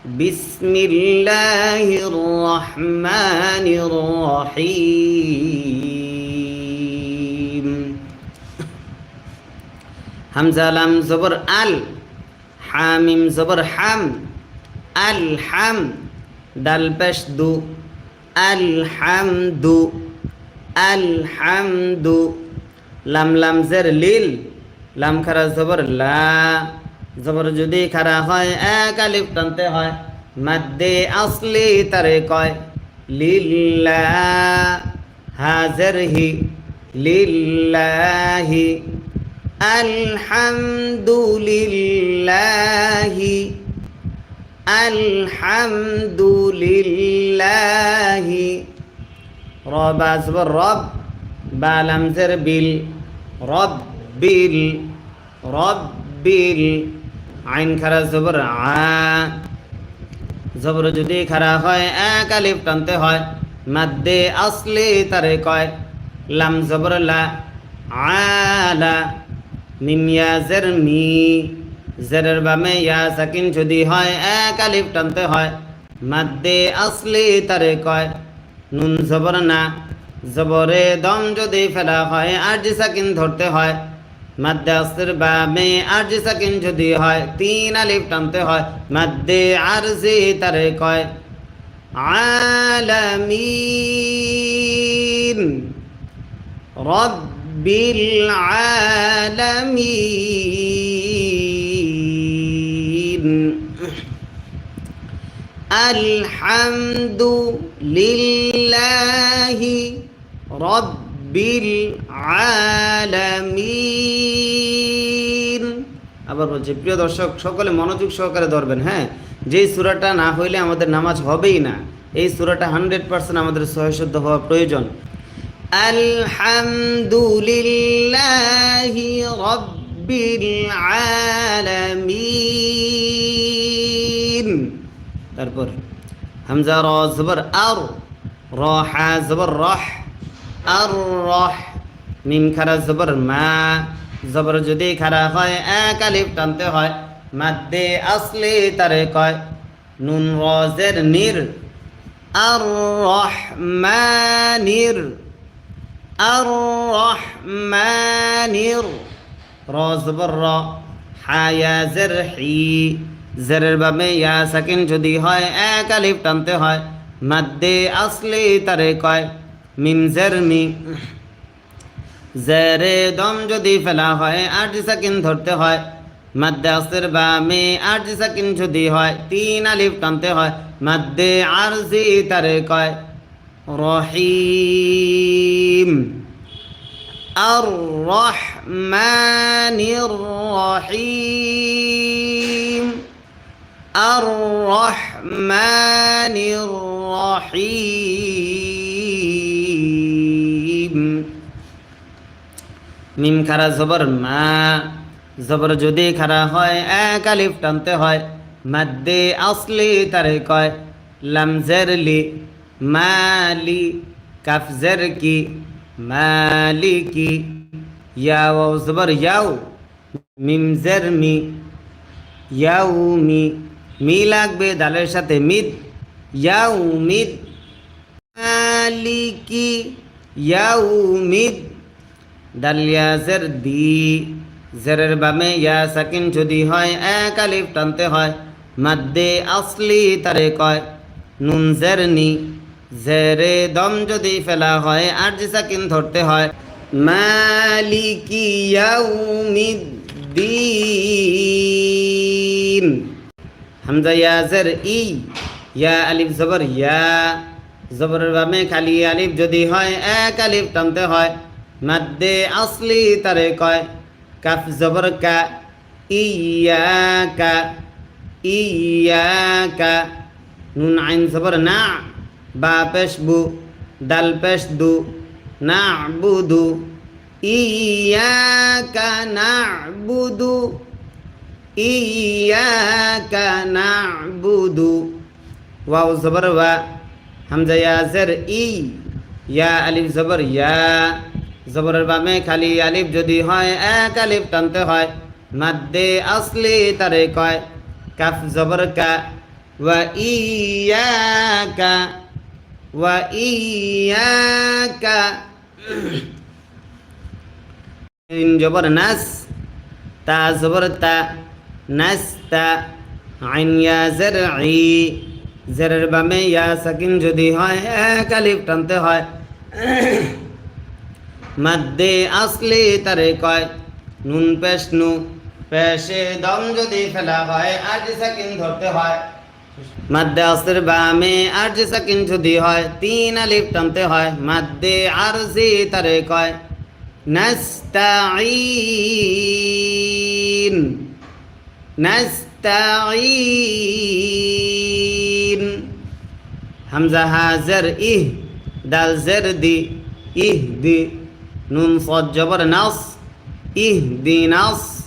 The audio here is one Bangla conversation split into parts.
বিসমিল্লাহির রহমানির রহিম। হামজা লাম জবর আল, হামিম জবর হাম, আল হাম, দাল পেশ দু, আল হামদু, আল হামদু। লাম লাম জের লিল, লাম খারা জবর লা, জবর যদি খারা হয় এক আলিফ টানতে হয়, মাদ্দে আসলি তারে কয় লিল্লাহ। হাজের হি, লিল্লাহি, আলহামদুলিল্লাহি, আলহামদুলিল্লাহি। রব আসবর রব, বালাম জের বিল, রব বিল, রব বিল। আইন খারা জবর আ, জবর যদি খারা হয় এক আলিফ টানতে হয়, মাদ্দে আসলি তারে কয় লাম জবর লা, আলা। মিম ইয়া জের মি, জেরের বামে ইয়া সাকিন যদি হয় এক আলিফ টানতে হয়, মাদ্দে আসলি তারে কয় নুন জবর না, জবরে দম যদি ফেলা হয় আরজি সাকিন ধরতে হয়, মাদ্দে আসলির বামে আরজি সাকিন যদি হয় তিন আলিফ টানতে হয়, মাদ্দে আরজি তারে কয় আলামিন, রব্বিল আলামিন। আলহামদু লিল্লাহি রব্বিল আলামিন। আবার বলছি, প্রিয় দর্শক সকলে মনোযোগ সহকারে ধরবেন। হ্যাঁ, যেই সূরাটা না হইলে আমাদের নামাজ হবেই না। এই সূরাটা 100% আমাদের সহিশুদ্ধ হওয়া প্রয়োজন। আলহামদুলিল্লাহি রব্বিল আলামিন। তারপর হামজা র জবর আর, র হা জবর রহ, আর রহ। মিম খারা জবর মা, জবর যদি খারা হয় এক আলিফ টানতে হয়, মাদ্দে আসলি তারে কয় নুন র জের নির, আর রহমানির, আর রহমানির। র জবর র, হা ইয়া জের হি, জেরের বামে ইয়া সাকিন যদি হয় এক আলিফ টানতে হয়, মাদ্দে আসলি তারে কয় মিম জের মি, জেরে দম যদি ফেলা হয় আরজি সাকিন ধরতে হয়, মাদ্দে আসলির বামে আরজি সাকিন যদি হয় তিন আলিফ টানতে হয়, মাদ্দে আরজি তারে কয় রহিম। আর রহমানির রহিম, আর রহমানির রহিম। মিম খারা জবর মা, জবর যদি খারা হয় এক আলিফ টানতে হয়, মাদ্দে আসলি তারে কয় লাম জের লি, মালি, কাফ জের কি, মালিকি। ইয়া ওয়াও জবর ইয়াও, মিম জের মি, ইয়াউমি। মি লাগবে দালের সাথে মিদ, ইয়াউমিদ, মালিকি ইয়াউমিদ। দাল ইয়া জের দি, জেরের বামে ইয়া সাকিন যদি হয় এক আলিফ টানতে হয়, মাদ্দে আসলি তারে কয় নুন জের নি, জেরে দম যদি ফেলা হয় আরজি সাকিন ধরতে হয়, মালিকি ইয়াউমিদ্দিন। হামজা ইয়া জের ই, ইয়া আলিফ জবর ইয়া, জবরের বামে খালি আলিফ যদি হয় এক আলিফ টানতে হয়, মাদ্দে আসলি তারে কয় কাফ জবর কা, ইয়াকা, ইয়াকা। নুন আইন জবর না, বা পেশ বু, দাল পেশ দু, না'বুদু, ইয়াকা না'বুদু, ইয়াকা না'বুদু। ওয়াও জবর ওয়া, হামজা ইয়া জের ই, ইয়া আলিফ জবর ইয়া, জবরের বামে খালি আলিফ যদি হয় এক আলিফ টানতে হয়, মাদ্দে আসলি তারে কয় কাফ জবর কা, وإياك وإياك جبر ناس تا زبر تا নাস্তা আইন ইয়া জারঈ জারের বামে ইয়া সাকিন যদি হয় এক আলিফ টানতে হয় মাদ্দে আসলি তারে কয় নুন পেশ নু পেশে দম যদি ফেলা হয় আজ সাকিন ধরতে হয় মাদ্দে আসর বামে আজ সাকিন যদি হয় তিন আলিফ টানতে হয় মাদ্দে আরজি তারে কয় নাস্তাঈন نستعين همزة هازر إه دال زر دي إهدي نون صاد جبر نص إهدي نص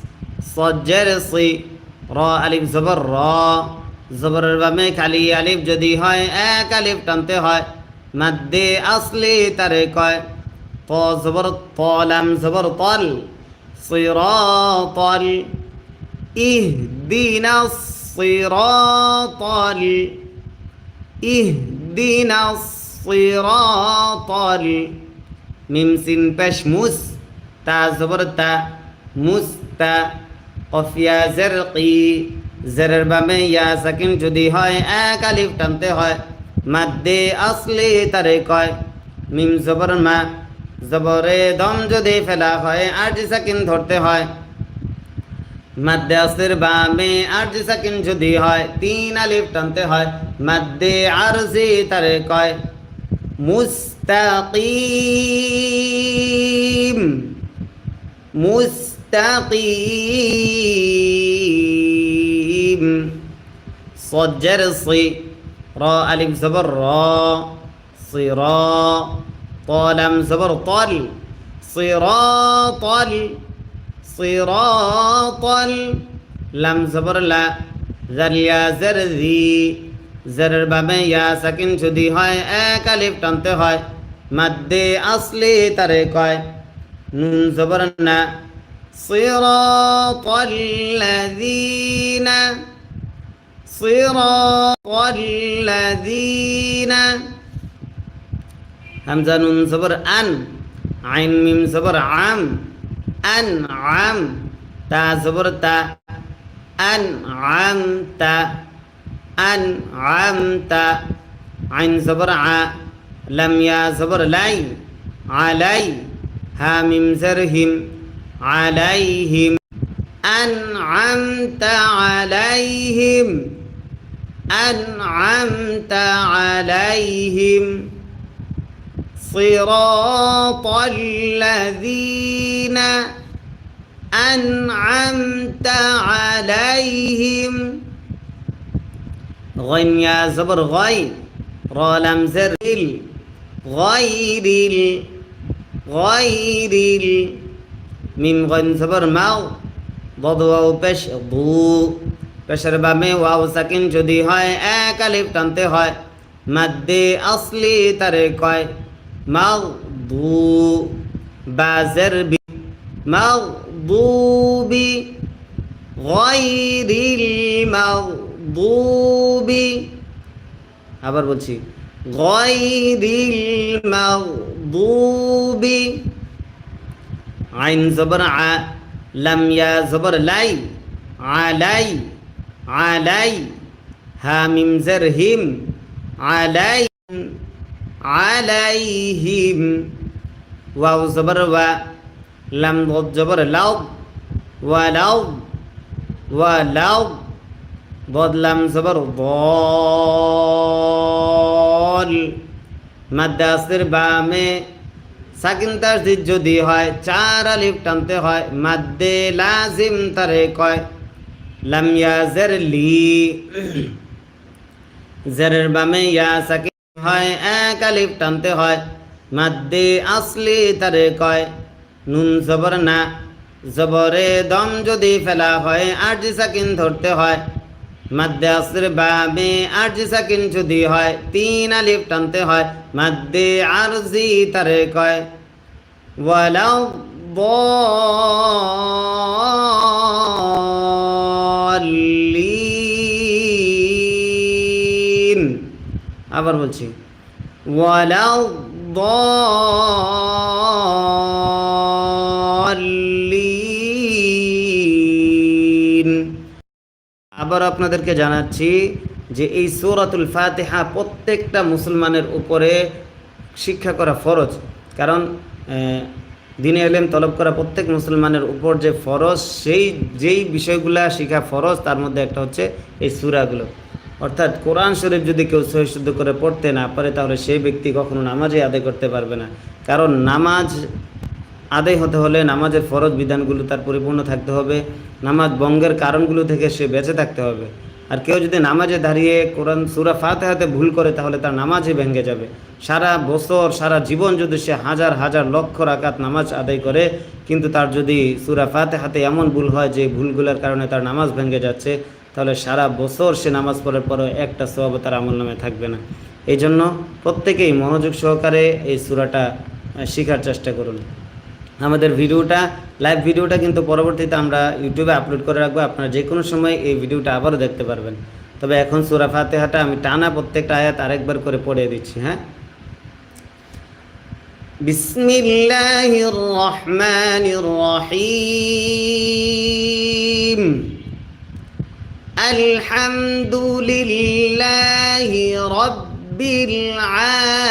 صاد جر صي را ألف زبر را زبر بمك علي ألف جدي هاي এক ألف টানতে হয় مد أصلي طريقة طا زبر طا لم زبر طل صراط اهدنا الصراط اهدنا الصراط ميم سين পেশ মুস তা জবর তা মুস্তা কফ ইয়া জারকি জারের বামে ইয়া সাকিন যদি হয় এক আলিফ টানতে হয় মাদ্দে আসলি তারে কয় মিম জবর মা জবরে দম যদি ফেলা হয় আজ সাকিন ধরতে হয় মাদ্দে আসর বামে আরজি সাকিন যদি হয় তিন আলিফ টানতে হয় মাদ্দে আরজি তারে কয় মুস্তাকিম মুস্তাকিম صاد جر صي را ألف زبر را صرا طا لم زبر طل صراط صراط لم زبر لا زر يا زر ذي زরের বামে ইয়া সাকিন যদি হয় এক আলিফ টানতে হয় মাদ্দে আসলি তারে কয় নুন জবর না সিরাতাল লাযিনা সিরাতাল লাযিনা হামজা নুন জবর আন আইন মিম জবর আম أنعم تا زبر تا أنعمت أنعمت عين زبر ع لم يا زبر لي علي ها ميم زرهم عليهم أنعمت عليهم أنعمت عليهم صراط الذين أنعمت عليهم غين يا زبر غي را لم زر غير غير ميم غين زبر ماو ضد واو পেশ দু পেশের বামে ওয়াও সাকিন যদি হয় এক আলিফ টানতে হয় মাদ্দে আসলি তারে কয় মাগদু বাজার বি মাগদুবি গায়রিল মাগদুবি আবার বলছি গায়রিল মাগদুবি আইন জবর আ লাম ইয়া জবর লাই আলাই আলাই হা মিম জারহিম আলাই عليهم واو زبر و لم ضد زبر لو ولو ولو ضد لم زبر ضال مد আসর বামে সাকিন তাসদীদ যদি হয় চার আলিফ টানতে হয় মাদ্দে লাজিম তারে কয় লাম ইয়া জারলি জারের বামে ইয়া সাকিন হয় এক আলিফ টানতে হয় মাদ্দে আসলি তারে কয় নুন জবর না জবরে দম যদি ফেলা হয় আরজি সাকিন ধরতে হয় মাদ্দে আসর বামে আরজি সাকিন যদি হয় তিন আলিফ টানতে হয় মাদ্দে আরজি তারে কয় ওয়ালাউ ضالين. আবার বলছি, ওয়ালাদ-দাল্লিন। আবার আপনাদেরকে জানাচ্ছি যে এই সূরাতুল ফাতিহা প্রত্যেকটা মুসলমানের উপরে শিক্ষা করা ফরজ। কারণ দ্বীনে ইলম তলব করা প্রত্যেক মুসলমানের উপর যে ফরজ, যেই বিষয়গুলো শেখা ফরজ তার মধ্যে একটা হচ্ছে এই সূরাগুলো। অর্থাৎ কোরআন শরীফ যদি কেউ সহি শুদ্ধ করে পড়তে না পারে তাহলে সেই ব্যক্তি কখনো নামাজই আদায় করতে পারবে না। কারণ নামাজ আদায় হতে হলে নামাজের ফরজ বিধানগুলো তার পরিপূর্ণ থাকতে হবে, নামাজ ভঙ্গের কারণগুলো থেকে সে বেঁচে থাকতে হবে। আর কেউ যদি নামাজে দাঁড়িয়ে কোরআন সূরা ফাতিহাতে ভুল করে তাহলে তার নামাজই ভেঙে যাবে। সারা বছর সারা জীবন যদি সে হাজার হাজার লক্ষ রাকাত নামাজ আদায় করে, কিন্তু তার যদি সূরা ফাতিহাতে এমন ভুল হয় যে ভুলগুলোর কারণে তার নামাজ ভেঙে যাচ্ছে, তাহলে সারা বছর সে নামাজ পড়ার পরেও একটা সওয়াব তার আমলনামে থাকবে না। এই জন্য প্রত্যেকেই মনোযোগ সহকারে এই সূরাটা শেখার চেষ্টা করুন। আমাদের ভিডিওটা, লাইভ ভিডিওটা কিন্তু পরবর্তীতে আমরা ইউটিউবে আপলোড করে রাখবো, আপনারা যে কোনো সময় এই ভিডিওটা আবারও দেখতে পারবেন। তবে এখন সূরা ফাতিহাটা আমি টানা প্রত্যেকটা আয়াত আরেকবার করে পড়ে দিচ্ছি। হ্যাঁ, বিসমিল্লাহির রহমানির রহিম, আলহামদুলিল্লাহি রাব্বিল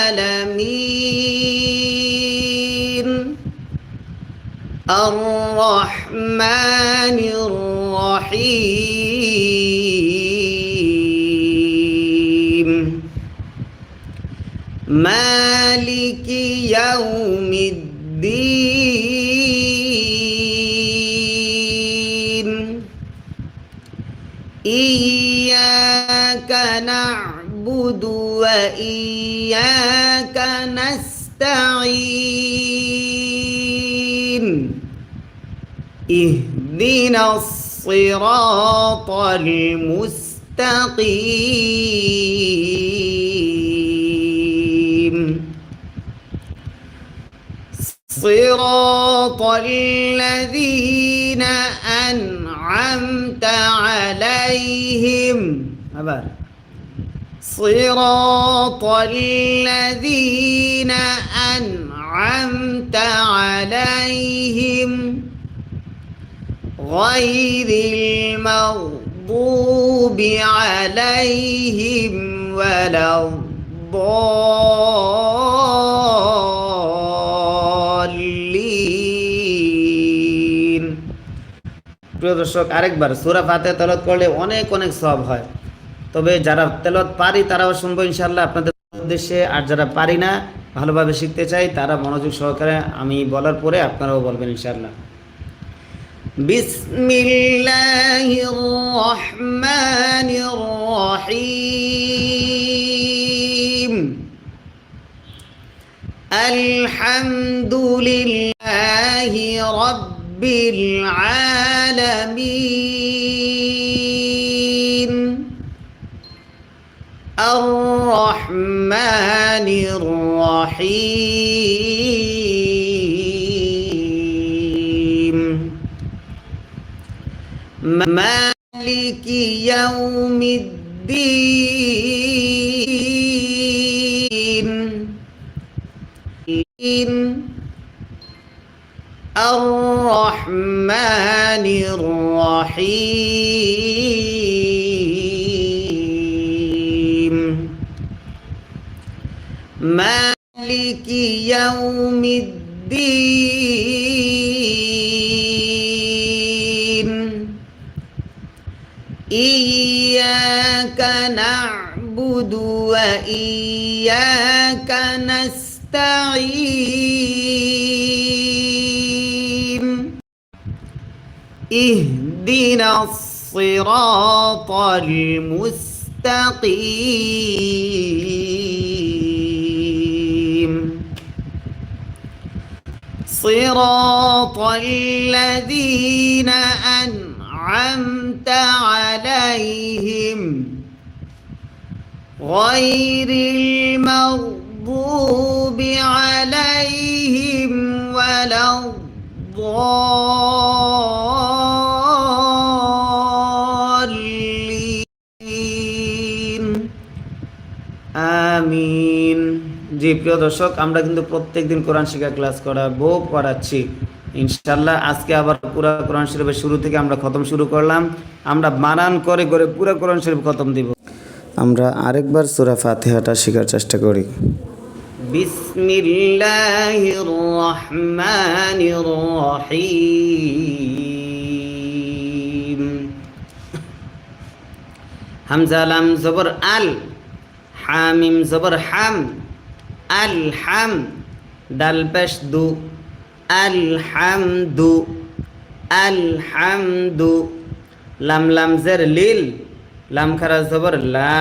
আলামিন, আর-রহমানির রহিম, মালিকি ইয়াউমিদ্দিন, ইয়্যাকা না'বুদু ওয়া ইয়্যাকা নাস্তাঈন, ইহদিনাস সিরাতাল মুস্তাকিম, সিরাতাল্লাযীনা আন'আমতা আলাইহিম। আবার সিরাতাল্লাযীনা আন'আমতা আলাইহিম গায়রিল মাগদুবি আলাইহিম ওয়ালাদ-দাল্লিন। প্রিয় দর্শক, আরেকবার সূরা ফাতিহা তেলাওয়াত করলে অনেক অনেক সওয়াব হয়। তবে যারা তেলাওয়াত পারি তারাও শুনবো ইনশাআল্লাহ আপনাদের উদ্দেশ্যে, আর যারা পারি না, ভালোভাবে শিখতে চাই, তারা মনোযোগ সহকারে আমি বলার পরে আপনারাও বলবেন ইনশাআল্লাহ। বিসমিল্লাহির রহমানির রহিম, আলহামদুলিল্লাহি রাব্বিল আলামিন, আর-রহমানির রহিম, মালিকি ইয়াউমিদ্দিন, আর-রহমানির রহিম, মালিকি ইয়াউমিদ্দিন, ইয়্যাকা না'বুদু ওয়া ইয়্যাকা নাস্তাঈন, ইহদিনাস সিরাতাল মুস্তাকিম, সিরাতাল্লাযীনা আন'আমতা আলাইহিম গায়রিল মাগদুবি আলাইহিম ওয়ালাদ-দাল্লিন। আমিন। জি প্রিয় দর্শক, আমরা কিন্তু প্রত্যেকদিন কোরআন শিক্ষা ক্লাস করাচ্ছি ইনশাআল্লাহ। আজকে আবার পুরা কোরআন শরীফের শুরু থেকে আমরা খতম শুরু করলাম। আমরা বানান করে করে পুরা কোরআন শরীফ খতম দিব। আমরা আরেকবার সূরা ফাতিহাটা শেখার চেষ্টা করি। বিসমিল্লাহির রহমানির রহিম। হামজা লাম জবর আল, হামিম জবর হাম, আল হাম, দাল পেশ দু, আল হামদু, আল হামদু, লাম লাম জের লিল, লাম খারা জবর লা,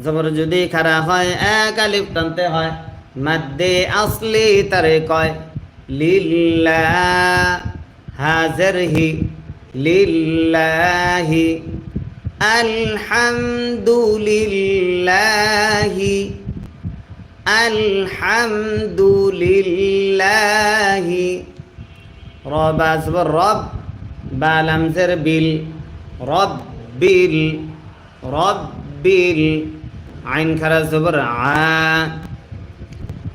জবর যদি খারা হয় এক আলিফ টানতে হয়, মাদ্দে আসলি তারে কয় লিল্লাহ, হাজের হি, লিল্লাহি, আলহামদুলিল্লাহি, আলহামদুলিল্লাহি, রব আসবর রব, বালাম জের বিল, রব্বিল, রব্বিল, আইন খারা জবর আ,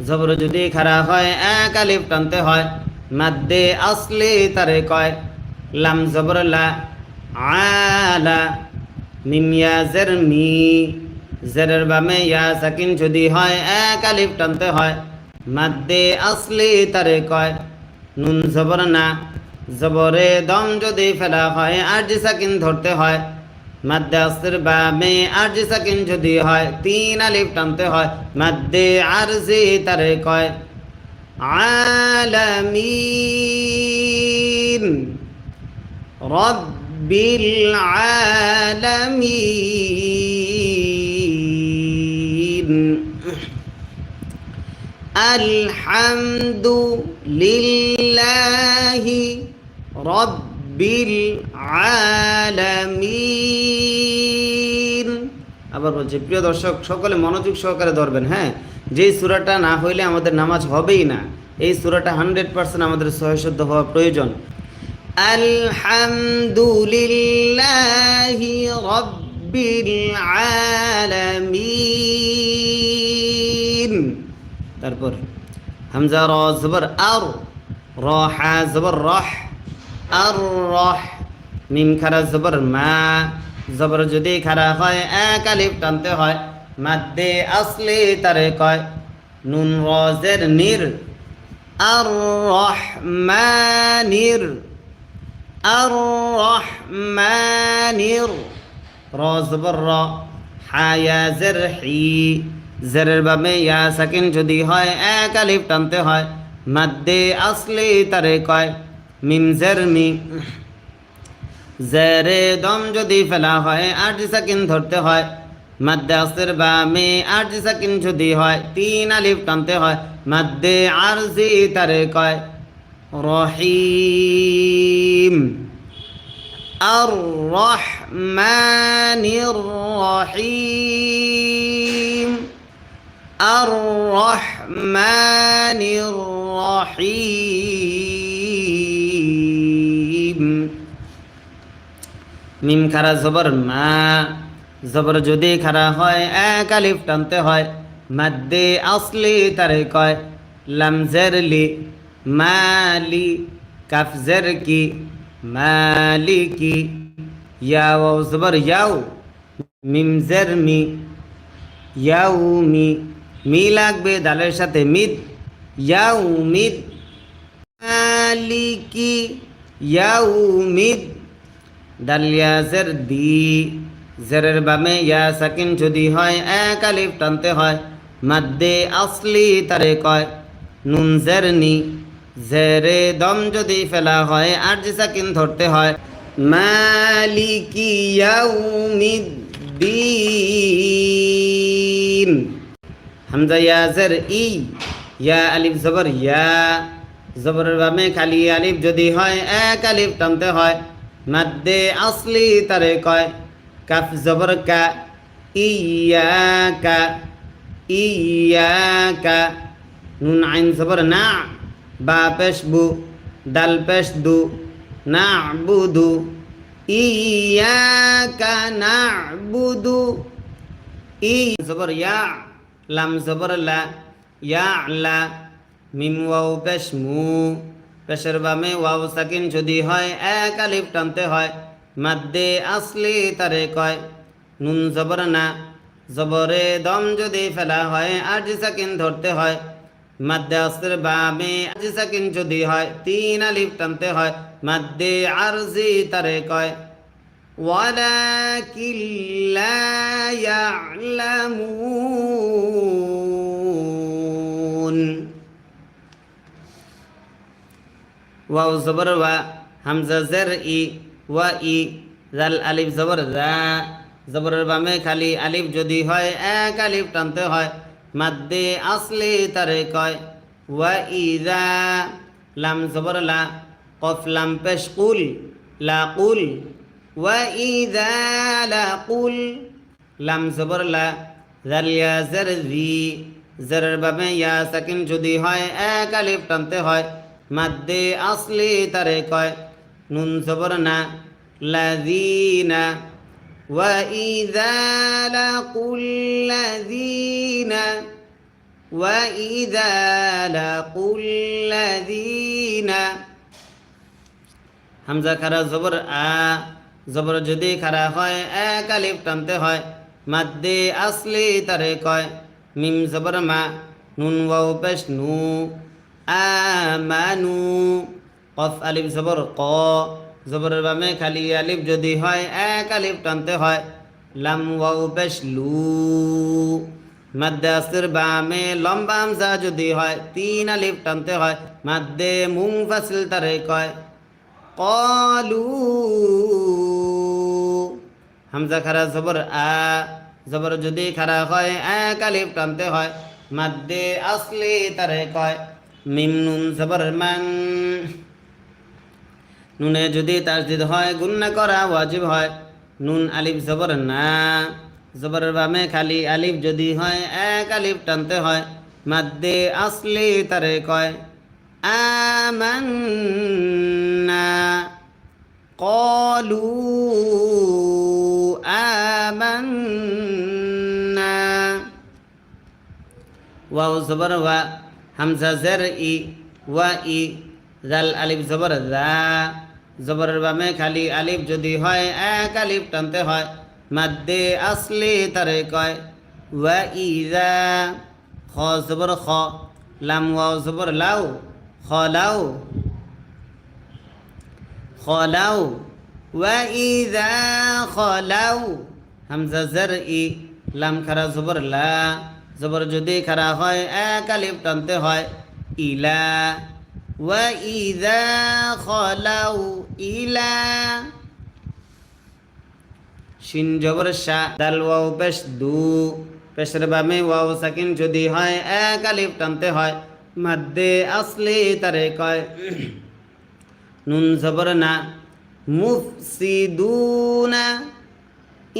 জবর যদি খারা হয় এক আলিফ টানতে হয়, মাদ্দে আসলি তারে কয় লাম জবর লা, আলা, মিম ইয়া জের মি, জেরের বামে ইয়া সাকিন যদি হয় এক আলিফ টানতে হয়, মাদ্দে আসলি তারে কয় নুন জবর না, জবরে দম যদি ফেলা হয় আরজি সাকিন ধরতে হয়, মাদ্দে আসলির বামে আরজি সাকিন যদি হয় তিন আলিফ টানতে হয়, মাদ্দে আরজি তারে কয় আলামিন, রব্বিল আলামিন, আলহামদুলিল্লাহি রব্বিল আলামিন। আবার বলছি প্রিয় দর্শক, সকলে মনোযোগ সহকারে ধরবেন। হ্যাঁ, যেই সূরাটা না হইলে আমাদের নামাজ হবেই না। এই সূরাটা 100% আমাদের সহিশুদ্ধ হওয়া প্রয়োজন। আলহামদুলিল্লাহি রব্বিল আলামিন। তারপর হামজা র জবর আর, র হা জবর রহ, আর রহ, মিম খারা জবর মা, জবর যদি খারা হয় এক আলিফ টানতে হয়, মাদ্দে আসলি তারে কয় নুন র জের নির, আর রহমানির, আর রহমানির, র জবর র, হা ইয়া জের হি, জেরের বামে ইয়া সাকিন যদি হয় এক আলিফ টানতে হয়, মাদ্দে আসলি তারে কয় মিম জের মি, জেরে দম যদি ফেলা হয় আরজি সাকিন ধরতে হয়, মাদ্দে আসলির বামে আরজি সাকিন যদি হয় তিন আলিফ টানতে হয়, মাদ্দে আরজি তারে কয় রহিম, আর রহমানির রহিম, আর রহমানির রহিম। মিম খারা জবর মা, জবর যদি খারা হয় এক আলিফ টানতে হয়, মাদ্দে আসলি তারে কয় লাম জের লি, মালি, কাফ জের কি, মালিকি, ইয়া ওয়াও জবর ইয়াও, মিম জের মি, ইয়াউমি, মি লাগবে দালের সাথে মিদ, ইয়াউমিদ, মালিকি ইয়াউমিদ, দাল ইয়া জের দি, জেরের বামে ইয়া সাকিন যদি হয় এক আলিফ টানতে হয়, মাদ্দে আসলি তারে কয় নুন জের নি, জেরে দম যদি ফেলা হয় আরজি সাকিন ধরতে হয়, মালিকি ইয়াউমিদ্দিন। হামজা ইয়া জের ই, ইয়া আলিফ জবর ইয়া, জবরের বামে খালি আলিফ যদি হয় এক আলিফ টানতে হয়, মাদ্দে আসলি তারে কয় কাফ জবর কা, ইয়াকা, ইয়াকা, নুন আইন জবর না, বা পেশ বু, দাল পেশ দু, না'বুদু, ইয়াকা না'বুদু, ই জবর ইয়া, লাম জবর লা, ইয়া লা, মিম ওয়াও পেশ মু, পেশের বামে ওয়াও সাকিন যদি হয় এক আলিফ টানতে হয়, মাদ্দে আসলি তারে কয়। নুন জবর না, জবরে দম যদি ফেলা হয় আরজি সাকিন ধরতে হয়, মাদ্দে আসলের বামে আরজি সাকিন যদি হয় তিন আলিফ টানতে হয়, মাদ্দে আরজি তারে কয়। ولكن لا يعلمون ওয়াও জবর ওয়া, হামজা জের ই, ওয়া ই, জাল আলিফ জবর জা, জবরের বামে খালি আলিফ যদি হয় এক আলিফ টানতে হয়, মাদ্দে আসলি তারে কয়। ওয়া ইযা, লাম জবর লা, কফ লাম পেশ কুল, লা কুল, ওয়া ইযা লা কুল, লাম জবর লা, জাল ইয়া জের জি, জেরের বামে ইয়া সাকিন যদি হয় এক আলিফ টানতে হয়, মাদ্দে আসলি তারে কয়। নুন জবর না, লাযীনা, ওয়া ইযা লাকুল লাযীনা, ওয়া ইযা লাকুল লাযীনা। হামজা খারা জবর আ, জবর যদি খারা হয় এক আলিফ টানতে হয়, মাদ্দে আসলি তারে কয়। মিম জবর মা, নুন ওয়াও পেশ নু, আমানু, কফ আলিফ জবর ক, জবরের বামে খালি আলিফ যদি হয় এক আলিফ টানতে হয়, লাম ওয়াও পেশ লু, মাদ্দে আসলের বামে লম্বা হামজা যদি হয় তিন আলিফ টানতে হয়, মাদ্দে মুনফাসিল তারে কয়। কলু, হামজা খারা জবর আ, জবর যদি খারা হয় এক আলিফ টানতে হয়, মাদ্দে আসলি তারে কয়। মিম নুন জবর মান, নুনে যদি তাসদিদ হয় গুন্না করা ওয়াজিব হয়। নুন আলিফ জবর না, জবরের বামে খালি আলিফ যদি হয় এক আলিফ টানতে হয়, মাদ্দে আসলি তারে কয়। আমান্না, ক্বালু আমান্না। ওয়াও জবর ওয়া, হামজা জের ই, ওয়া ই, জাল আলিফ জবর জা, জবরের বামে খালি আলিফ যদি হয় এক আলিফ টানতে হয়, মাদ্দে আসলি তারে কয়। ওয়া ইযা, খ জবর খ, লাম ওয়াও জবর লাউ, খলাউ, খলাউ, ওয়া ইযা খলাউ, হামজা জের ই, লাম খারা জবর লা, জবর যদি খারা হয় এক আলিফ টানতে হয়, ইলা, ওয়া ইযা খলাউ ইলা। শিন জবর শা, দাল ওয়াও পেশ দু, পেশের বামে ওয়াও সাকিন যদি হয় এক আলিফ টানতে হয়, মাদ্দে আসলি তারে কয়। নুন জবর না, মুফসিদুনা,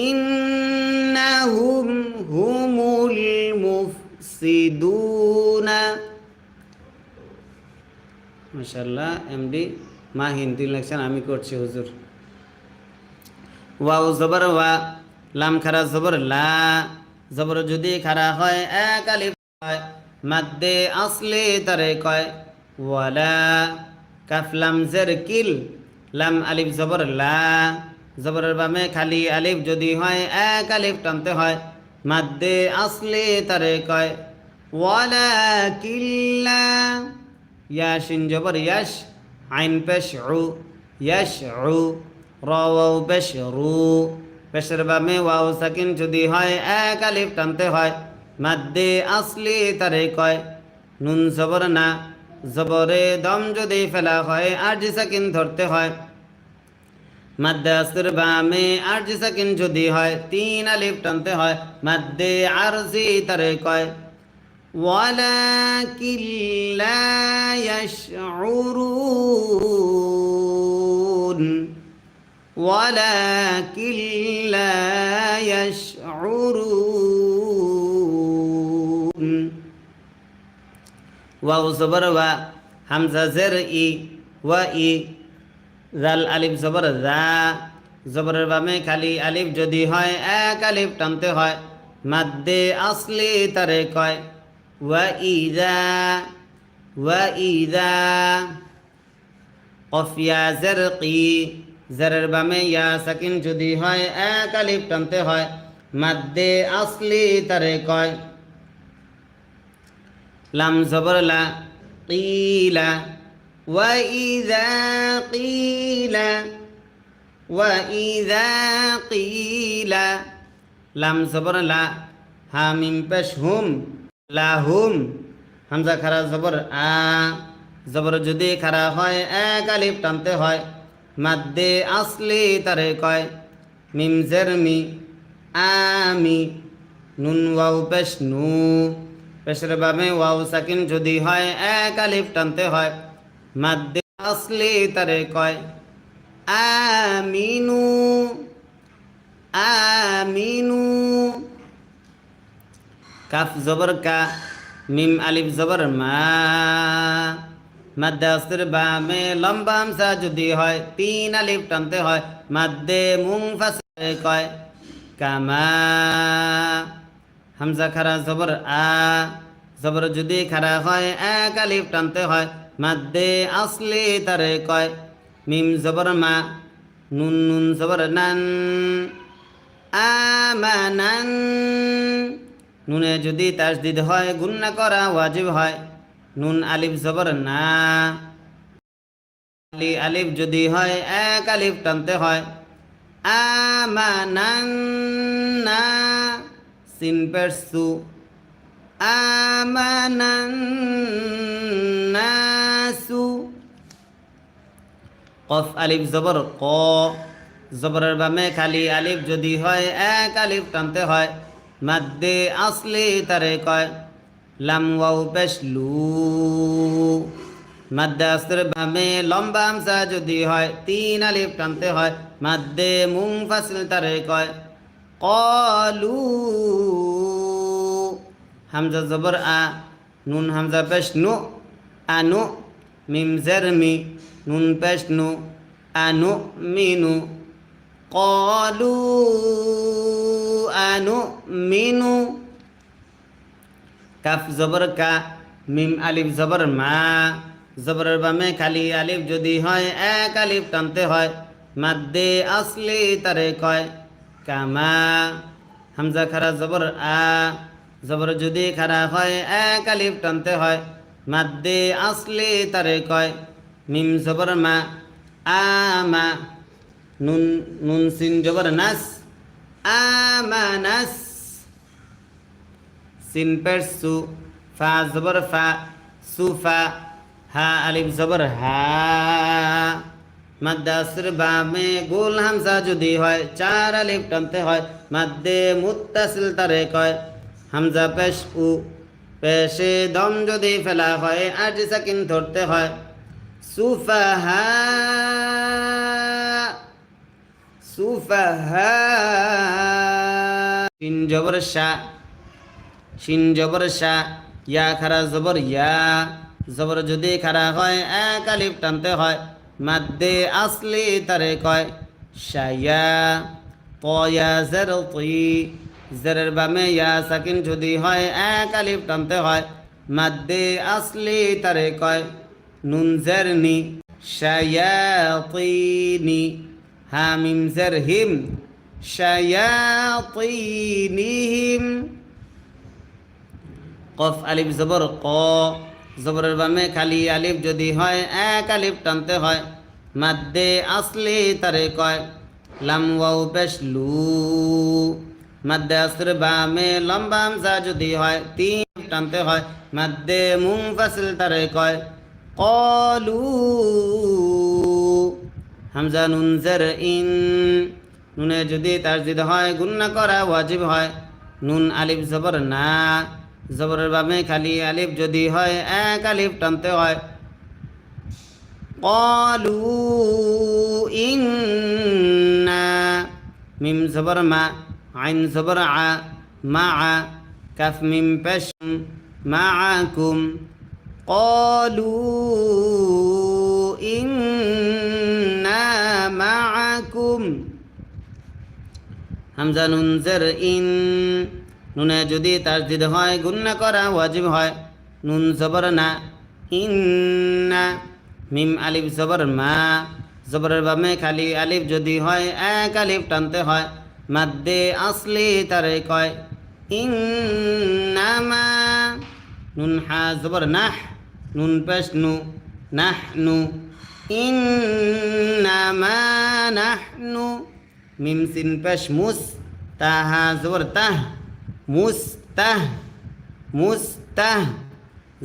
ইন্নাহুম হুমুল মুফসিদুনা। মাশাআল্লাহ, এমডি মা হিন্দি লেকচার আমি করছি হুজুর। ওয়াও জবর ওয়া, লাম খারা জবর লা, জবর যদি খারা হয় এক আলিফ হয়, মাদ্দে আসলি তারে কয়। ওয়ালা, কাফ লাম জের কিল, লাম আলিফ জবর লা, জবরের বামে খালি আলিফ যদি হয় এক আলিফ টানতে হয়, মাদ্দে আসলি তারে কয়। ওয়ালা কিল্লা, ইয়া শিন জবর ইয়াশ, আইন পেশ উ, ইয়াশ উ, র ওয়াও পেশ রু, পেশের বামে ওয়াও সাকিন যদি হয় এক আলিফ টানতে হয়, মাদ্দে আসলি তারে কয়। নুন জবর না, জবরে দম যদি ফেলা হয় আরজি সাকিন ধরতে হয়, মাদ্দে আসলের বামে আরজি সাকিন যদি হয় তিন আলিফ টানতে হয়, মাদ্দে আরজি তারে কয়। ولكن لا يشعرون، ولكن لا يشعرون। ওয়াও জবর ওয়া, হামজা জের ই, ওয়া ই, জাল আলিফ জবর জা, জবরের বামে খালি আলিফ যদি হয় এক আলিফ টানতে হয়, মাদ্দে আসলি তারে কয় ওয়াইদা কফ ইয়া জারকি জারের বামে ইয়া সাকিন যদি হয় এক আলিফ টানতে হয় মাদ্দে আসলি তারে কয় লাম জবর লা কিলা ওয়াইদা কিলা ওয়াইদা কিলা লাম জবর লা হা মিম পেশ হুম লাহুম হামজা খারা জবর আ জবর যদি খারা হয় এক আলিফ টানতে হয় মাদ্দে আসলি তারে কয় মিম জের মি আমি নুন ওয়াও পেশ নু পেশের বামে ওয়াও সাকিন যদি হয় এক আলিফ টানতে হয় মাদ্দে আসলি তারে কয় আমিনু আমিনু কাফ জবর কা মিম আলিফ জবর মা মাদ্দে আসলির বামে লম্বা হামজা যদি হয় তিন আলিফ টানতে হয় মাদ্দে মুনফাসিল কয় কামা হামজা খারা জবর আ জবর যদি খারা হয় এক আলিফ টানতে হয় মাদ্দে আসলি তারে কয় মিম জবর মা নুন নুন জবর নান আমানান নুনে যদি তাসদিদ হয় গুন্না করা ওয়াজিব হয় নুন আলিফ জবর না আলিফ যদি হয় এক আলিফ টানতে হয় আমানান না সিন পেশ সু আমানান নাসু কফ আলিফ জবর ক জবরের বামে খালি আলিফ যদি হয় এক আলিফ টানতে হয় মাদ্দে আসলি তারে কয় লাম ওয়াও পেশ লু মাদ্দে আসলির বামে লম্বা হামজা যদি হয় তিন আলিফ টানতে হয় মাদ্দে মুনফাসিল তারে কয় কলু হামজা জবর আ নুন হামজা পেশ নু আনু মিম জের মি নুন পেশ নু আনু মিনু কলু আনু মিনু কাফ জবর কা মিম আলিফ জবর মা জবরের বামে খালি আলিফ যদি হয় এক আলিফ টানতে হয় মাদ্দে আসলি তারে কয় কামা হামজা খারা জবর আ জবর যদি খারা হয় এক আলিফ টানতে হয় মাদ্দে আসলি তারে কয় মিম জবর মা আমা নুন নুন সিন জবর নাস আমানাস সিন পেশ সু ফা জবর ফা সুফা হা আলিফ জবর হা মাদ্দে আসলির বামে গোল হামজা যদি হয় চার আলিফ টানতে হয় মাদ্দে মুত্তাসিল তারে কয় হামজা পেশ উ পেশে দম যদি ফেলা হয় আট সাকিন ধরতে হয় সুফাহা সুফাহা শিন জবর শা শিন জবর শা ইয়া খারা জবর ইয়া জবর যদি খারা হয় এক আলিফ টানতে হয় মাদ্দে আসলি তারে কয় শায়া তয়া জের তি জেরের বামে ইয়া সাকিন যদি হয় এক আলিফ টানতে হয় মাদ্দে আসলি তারে কয় নুন জের নি শায়াতিনি হা মিম জের হিম শায়াতিনিহিম কফ আলিফ জবর ক জবরের বামে খালি আলিফ যদি হয় এক আলিফ টানতে হয় মাদ্দে আসলি তারে কয় লাম ওয়াও পেশ লু মাদ্দে আসলির বামে লম্বা হামজা যদি হয় তিন টানতে হয় মাদ্দে মুনফাসিল তারে কয় কলু হামজা নুন জের ইন নুনে যদি তাসদিদ হয় গুন্না করা ওয়াজিব হয় নুন আলিফ জবর না জবরের বামে খালি আলিফ যদি হয় এক আলিফ টানতে হয় ক্বালু ইন্না মিম জবর মা আইন জবর আ মা কাফ মিম পেশ মাআকুম ক্বালু ইন্না মাআকুম হামজা নুন জের ইন নুনে যদি তাসদিদ হয় গুন্না করা ওয়াজিব হয়। নুন জবর না, ইন্না। মিম আলিফ জবর মা, জবরের বামে খালি আলিফ যদি হয় এক আলিফ টানতে হয়। মাদ্দে আসলি তারে কয় ইন্নামা। নুন হা জবর নাহ, নুন পেশ নু, নাহনু। ইন্নামা নাহনু। মিম সিন পেশ মুস, তাহা জবর তাহ, মুস্তাহ, মুস্তাহ।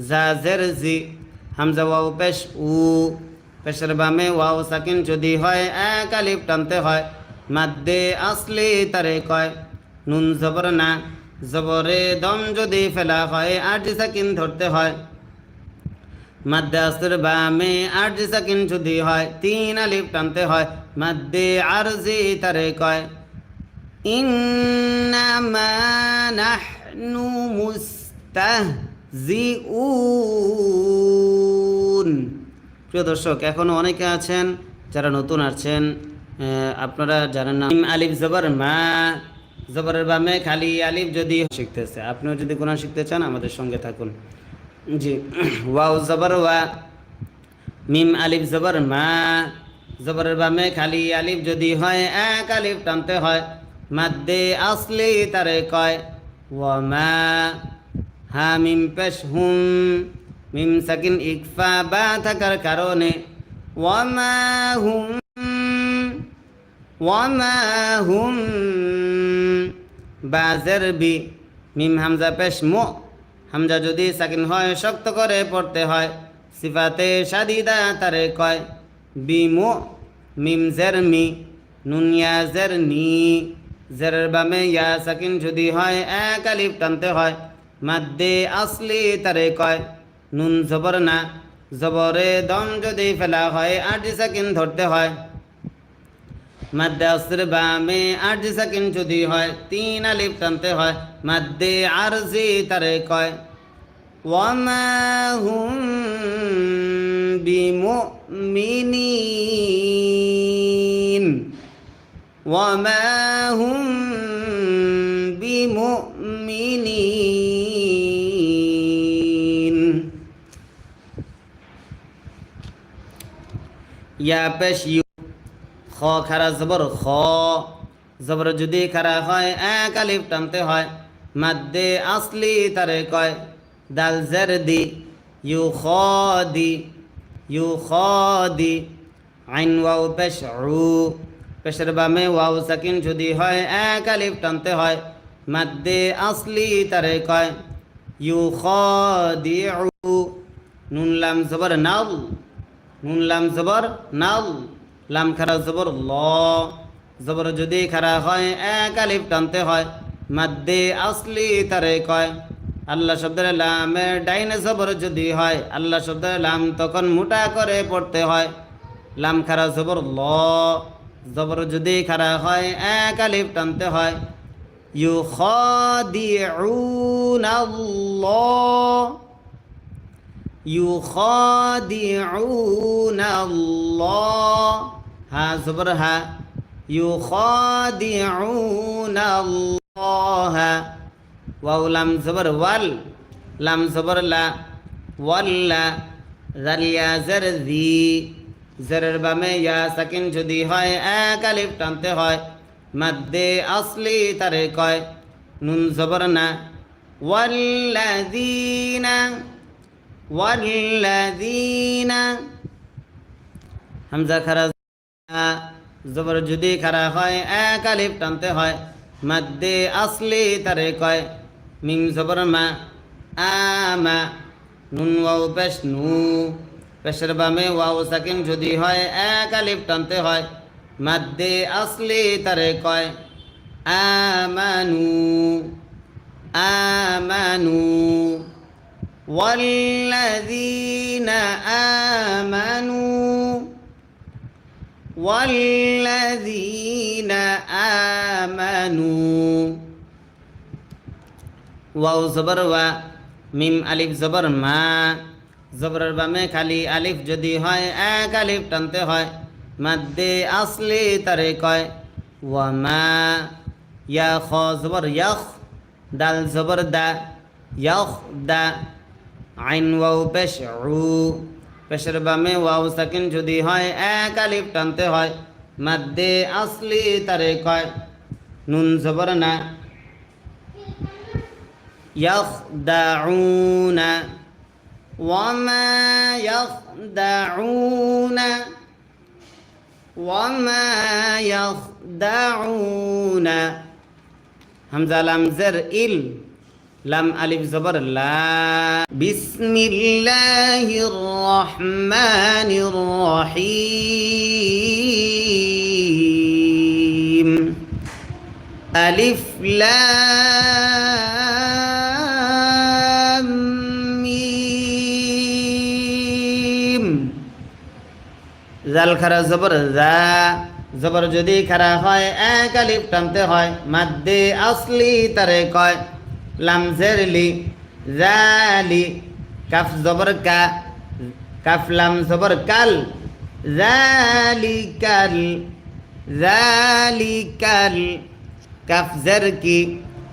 জাজের জি, হামজা ওয়াও পেশ উ, পেশের বামে ওয়াও সাকিন যদি হয় এক আলিফ টানতে হয়। মাদ্দে আসলি তারে কয় নুন জবর না, জবরে দম যদি ফেলা হয় আরজি সাকিন ধরতে হয়। মাদ্দে আসর বামে আরজি সাকিন যদি হয় তিন আলিফ টানতে হয়। মাদ্দে আরজি তারে কয় ইন্নামা নাহনু মুস্তাহজিউন। প্রিয় দর্শক, এখনও অনেকে আছেন যারা নতুন আছেন, আপনারা জানেন না আলিফ জবর মা, জবরের বামে খালি আলিফ যদি শিখতেছে, আপনিও যদি কোরআন শিখতে চান আমাদের সঙ্গে থাকুন। জি, ওয়াও জবর ওয়া, মিম আলিফ জবর মা, জবরের বামে খালি আলিফ যদি হয় এক আলিফ টানতে হয়। মাদ্দে আসলি তারে কয় ওয়ামা। হা মিম পেশ হুম, মিম সাকিন ইকফা বা থাকার কারণে ওয়ামা হুম, ওয়ামা হুম। বাজের বি, মিম হামজা পেশ মো, হামজা যদি সাকিন হয় শক্ত করে পড়তে হয়। সিফাতে শাদিদা তারে কয় বিমু। মিম জের মি, নুন ইয়া জের নি, জেরের বামে ইয়া সাকিন যদি হয় এক আলিফ টানতে হয়। মাদ্দে আসলি তারে কয় নুন জবর না, জবরে দম যদি ফেলা হয় আরজি সাকিন ধরতে হয়। মাদ্দে আসর বামে আরজি সাকিন যদি হয় তিন আলিফ টানতে হয়। মাদ্দে আরজি তারে কয় ওয়ামা হুম বিমুমিনিন, ওয়ামা হুম বিমুমিনিন। ইয়া পেশ ইউ, খ খারা জবর খ, জবর যদি খারা হয় এক আলিফ টানতে হয়। মাদ্দে আসলি তারে কয় দাল জের দি, ইউ খ দি, ইউ খ দি। আইন ওয়াও পেশ উ, পেশের বামে ওয়াও সাকিন যদি হয় এক আলিফ টানতে হয়। মাদ্দে আসলি তারে কয় ইউ খ দি উ। নুন লাম জবর নাল, নুন লাম জবর নাল, লাম খারা জবর ল, জবর যদি খারা হয় এক আলিফ টানতে হয়। মাদ্দে আসলি তারে কয় আল্লাহ শব্দের লামের ডাইনে জবর যদি হয়, আল্লাহ শব্দের লাম তখন মোটা করে পড়তে হয়। লাম খারা জবর ল, জবর যদি খারা হয় এক আলিফ টানতে হয়। ইউখাদিউনাল্লাহ, ইউখাদিউনাল্লাহ। হা জবর হা, ইউখাদিউনাল্লাহ। ওয়াও লাম জবর ওয়াল, লাম জবর লা, ওয়াল্লা। জালিয়া জের জি, জেরের বামে ইয়া সাকিন যদি হয় এক আলিফ টানতে হয়। মাদ্দে আসলি তারে কয় নুন জবর না, ওয়াল্লাযীনা, ওয়াল্লাযীনা। হামজা খারা জবর যদি খারা হয় এক আলিফ টানতে হয়। মাদ্দে আসলি তারে কয় মিম জবর মা, আমা। নুন ওয়াও পেশ নু, পেশের বামে ওয়াও সাকিন যদি হয় এক আলিফ টানতে হয়। মাদ্দে আসলি তারে কয় আমানু, আমানু। ওয়াল্লাযীনা আমানু, ওয়াল্লাযীনা আমানু। ওয়াও জবর ওয়া, মিম আলিফ জবর মা, জবরের বামে খালি আলিফ যদি হয় এক আলিফ টানতে হয়। মাদ্দে আসলি তারে কয় ওয়ামা। ইয়া খ জবর ইয়াখ, দাল জবর দা ইয়াখ দা আইন ওয়াও পেশ উ পেশের বামে ওয়াও সাকিন যদি হয় এক আলিফ টানতে হয় মাদ্দে আসলি তারে কয় নুন জবর না ইয়াখদাউনা ওয়ামা ইয়াখদাউনা ওয়ামা ইয়াখদাউনা হামজা লাম জের ইল লাম আলিফ জবর লা বিসমিল্লাহির রহমানির রহিম আলিফ লাম মিম জাল খারা জবর জা জবর যদি খারা হয় এক আলিফ টানতে হয় মাদ্দে আসলি তারে কয় লাম জের লি জালি কাফ জবর কা কাফ লাম জবর কাল জালিকাল জালিকাল কাফ জের কি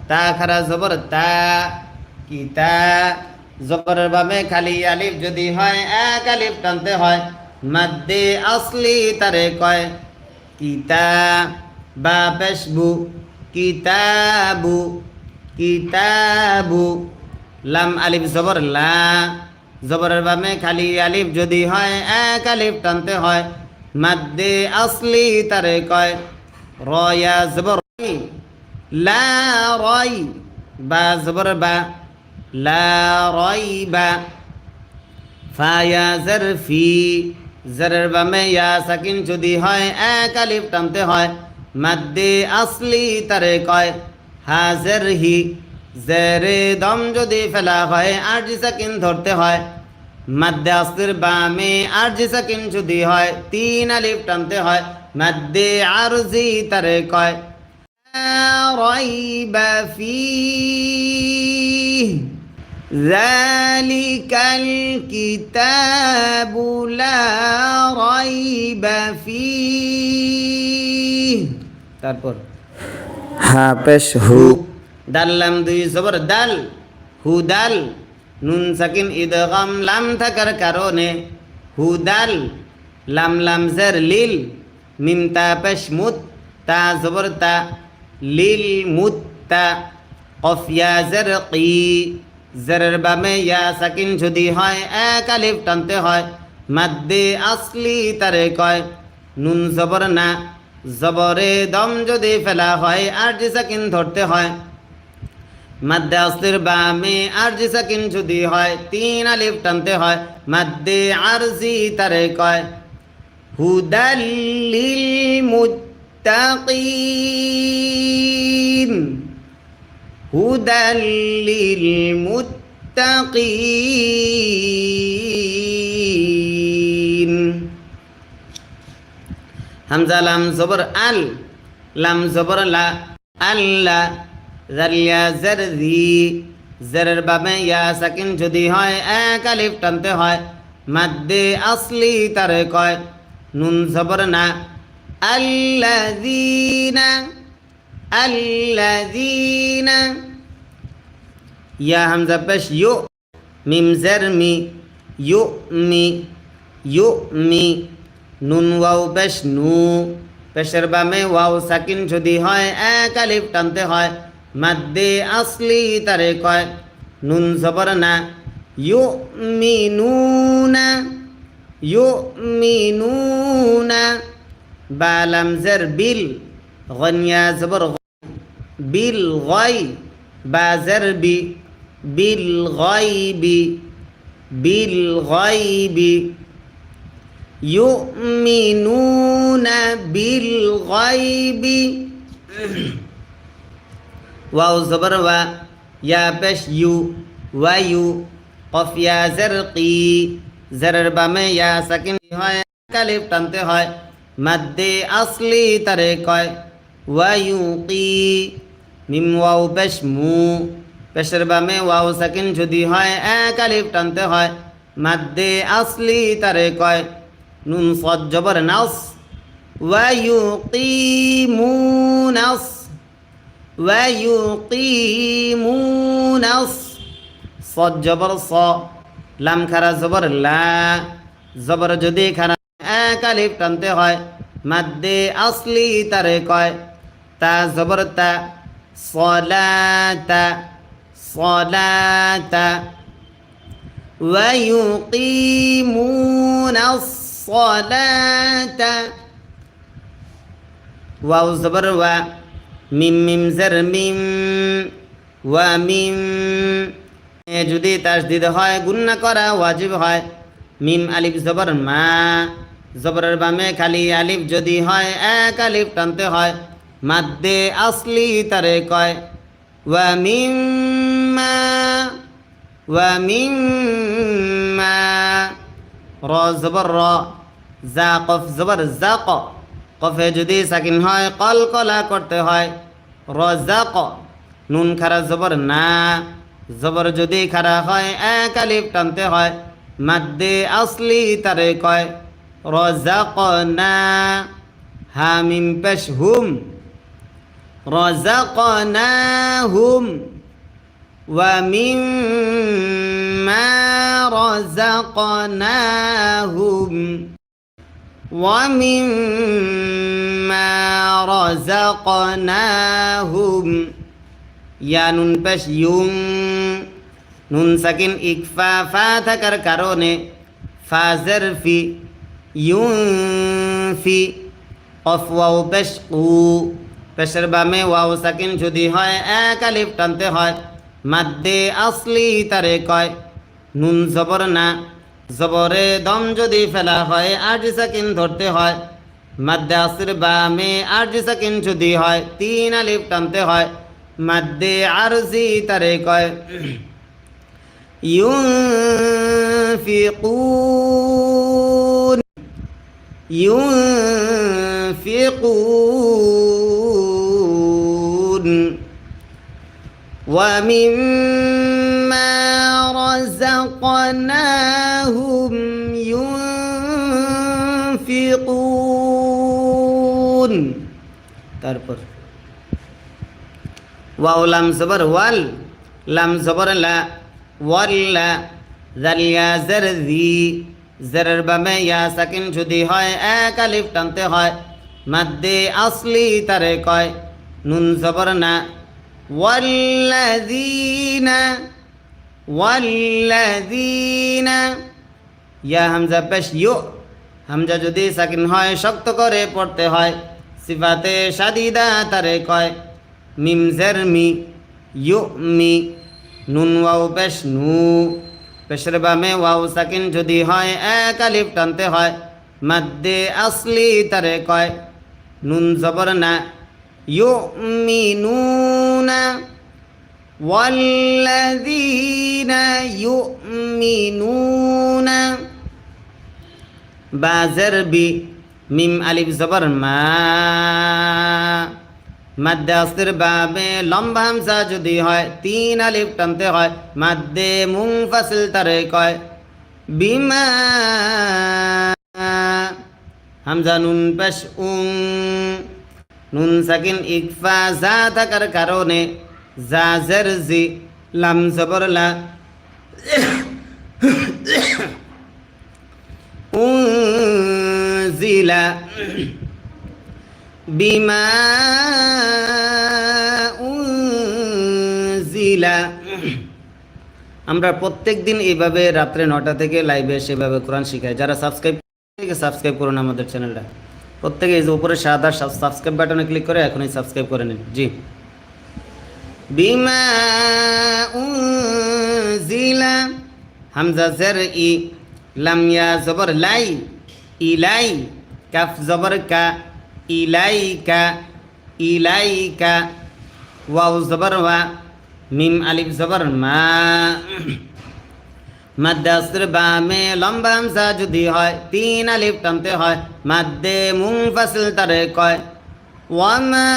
তা খারা জবর তা কি তা জবরের বামে খালি আলিফ যদি হয় এক আলিফ টানতে হয় মাদ্দে আসলি তারে কয় কিতা বা পেশবু কিতাবু কিতাবু লাম আলিফ জবর লা জবরের বামে খালি আলিফ যদি হয় এক আলিফ টানতে হয় মাদ্দে আসলি তারে কয় রয়া জবর লা রই বা জবর বা লা রই বা ফায়া জরফি জরের বামে ইয়া সাকিন যদি হয় এক আলিফ টানতে হয় মাদ্দে আসলি তারে কয় হাজের হি জেরে দম যদি ফেলা হয় আরজি সাকিন ধরতে হয় মাদ্দে আসলির বামে আরজি সাকিন যদি হয় তিন আলিফ টানতে হয় মাদ্দে আরজি তারে কয় রাইবা ফীহ ذلك الكتاب لا ريب فيه তারপর হা পেশ হু দাল লাম দুই জবর দাল হু দাল নুন সাকিন ইদগাম লাম থাকার কারণে হু দাল লাম লাম জের লিল মিম তা পেশ মুত তা জবর তা লিল মুত্তা কফ ইয়া জের কি জেরের বামে ইয়া সাকিন যদি হয় এক আলিফ টানতে হয় মাদ্দে আসলি তারে কয় নুন জবর না জবরে দম যদি ফেলা হয় আরজি সাকিন ধরতে হয় মাদ্দে আসলির বামে আরজি সাকিন যদি হয় তিন আলিফ টানতে হয় মাদ্দে আরজি তারে কয় হুদাল লিল মুত্তাকিন হুদাল লিল মুত্তাকিন হামজা লাম জবর আল লাম জবর লা আল্লাহ জারিয়া জারজি জেরের বামে ইয়া সাকিন যদি হয় এক আলিফ টানতে হয় মাদ্দে আসলি তারে কয় নুন জবর না আল্লাযীনা আল্লাযীনা ইয়া হামজা পেশ ইউ মিম জের মি ইউ মি ইউ মি নুন ওয়াও পেশ নু পেশের বামে ওয়াও সাকিন যদি হয় এক আলিফ টানতে হয় মাদ্দে আসলি তারে কয় নুন জবর না ইউ মিনুনা ইউ মিনুনা বা লাম জের বিল গনিয়া জবর বিল গাই বা জের বি বিল গাইবি বিল গাইবি ইউমিনুনা বিল গাইবি ওয়াও জবর ওয়া ইয়া পেশ ইউ ওয়া ইউ কফ ইয়া জারকি জারের বামে ইয়া সাকিন হয় কালিফ টানতে হয় মাদ্দে আসলি তারে কয় ওয়া ইউকি মিম ওয়াও পেশ মু পেশের বামে ওয়াও সাকিন যদি হয় এক আলিফ টানতে হয় মাদ্দে আসলি তারে কয় নুন সদ জবর নাস ওয়া ইউকিমুনাস ويقيمون صاد জবর স লাম খারা জবর লা জবর যদি খারা এক আলিফ টানতে হয় মাদ্দে আসলি তারে কয় তা জবর তা সলাতা সলাতা ويقيمون الصلاة واو زبر و মিম মিম জের মিম ওয়া মিম যদি তাসদিদ হয় গুন্না করা ওয়াজিব হয় মিম আলিফ জবর মা জবরের বামে খালি আলিফ যদি হয় এক আলিফ টানতে হয় মাদ্দে আসলি তারে কয় ওয়া মিম্মা ওয়া মিম্মা র জবর র জা কফ জবর জাক কফে যদি সাকিন হয় কলকলা করতে হয় রজাক নুন খারা জবর না জবর যদি খারা হয় এক আলিফ টানতে হয় মাদ্দে আসলি তারে কয় রজাক না হা মিম পেশ হুম রজাক না হুম ওয়া মিম্মা রাযাকনাহুম ومما رزقناهم ইয়া নুন পেশ ইউম নুন সাকিন ইকফা ফা থাকার কারণে ফা জারফি ইউনফি কফ ওয়াও পেশ উ পেশের বামে ওয়াও সাকিন যদি হয় এক আলিফ টানতে হয় মাদ্দে আসলি তারে কয় নুন জবর না জবরে দম যদি ফেলা হয় আরজি সাকিন ধরতে হয় মাদ্দে আসির বামে আরজি সাকিন যদি হয় তিন আলিফ টানতে হয় মাদ্দে আরজি তারে কয় ইউনফিকুন ইউনফিকুন ওয়া মিম্মা রাযাকনাহুম ইউনফিকুন তারপর ওয়াও লাম জবর ওয়াল লাম জবর লা ওয়াল্লা জাল ইয়া জার জি জারের বামে ইয়া সাকিন যদি হয় এক আলিফ টানতে হয় মাদ্দে আসলি তারে কয় নুন জবর না ওয়াল্লাযীনা ওয়াল্লাযীনা ইয়া হামজা পেশ ইউ হামজা যদি সাকিন হয় শক্ত করে পড়তে হয় সিফাতে শাদিদা তারে কয় মিম জের মি ইউ মি নুন ওয়াও পেশ নু পেশের বামে ওয়াও সাকিন যদি হয় এক আলিফ টানতে হয় মাদ্দে আসলি তারে কয় নুন জবর না ইউমিনুনা ওয়াল্লাযীনা ইউমিনুনা বা জের বি মিম আলিফ জবর মা মাদ্দে আসির বাবে লম্বা হামজা যদি হয় তিন আলিফ টানতে হয় মাদ্দে মুনফাসিল তারে কয় বিমা হামজা নুন পেশ নুন সাকিন ইকফা জা থাকার কারণে জা জের জি লাম জবর লা উনজিলা বিমা উনজিলা আমরা প্রত্যেক দিন এইভাবে রাত্রে 9টা থেকে লাইভে সেভাবে কোরআন শিখাই যারা সাবস্ক্রাইব করুন আমাদের চ্যানেলটা প্রত্যেকে এই যে উপরে সাদা সাবস্ক্রাইব বাটনে ক্লিক করে এখনই সাবস্ক্রাইব করে নিন জি বিমা উনজিলা হামজা জের ই লাম ইয়া জবর লাই ইলাই কাফ জবর কা ইলাইকা ইলাইকা ওয়াও জবর ওয়া মিম আলিফ জবর মা মাদ্দে আসির বামে লম্বা হামজা যদি হয় তিন আলিফ টানতে হয় মাদ্দে মুনফাসিল তারে কয় ওয়ামা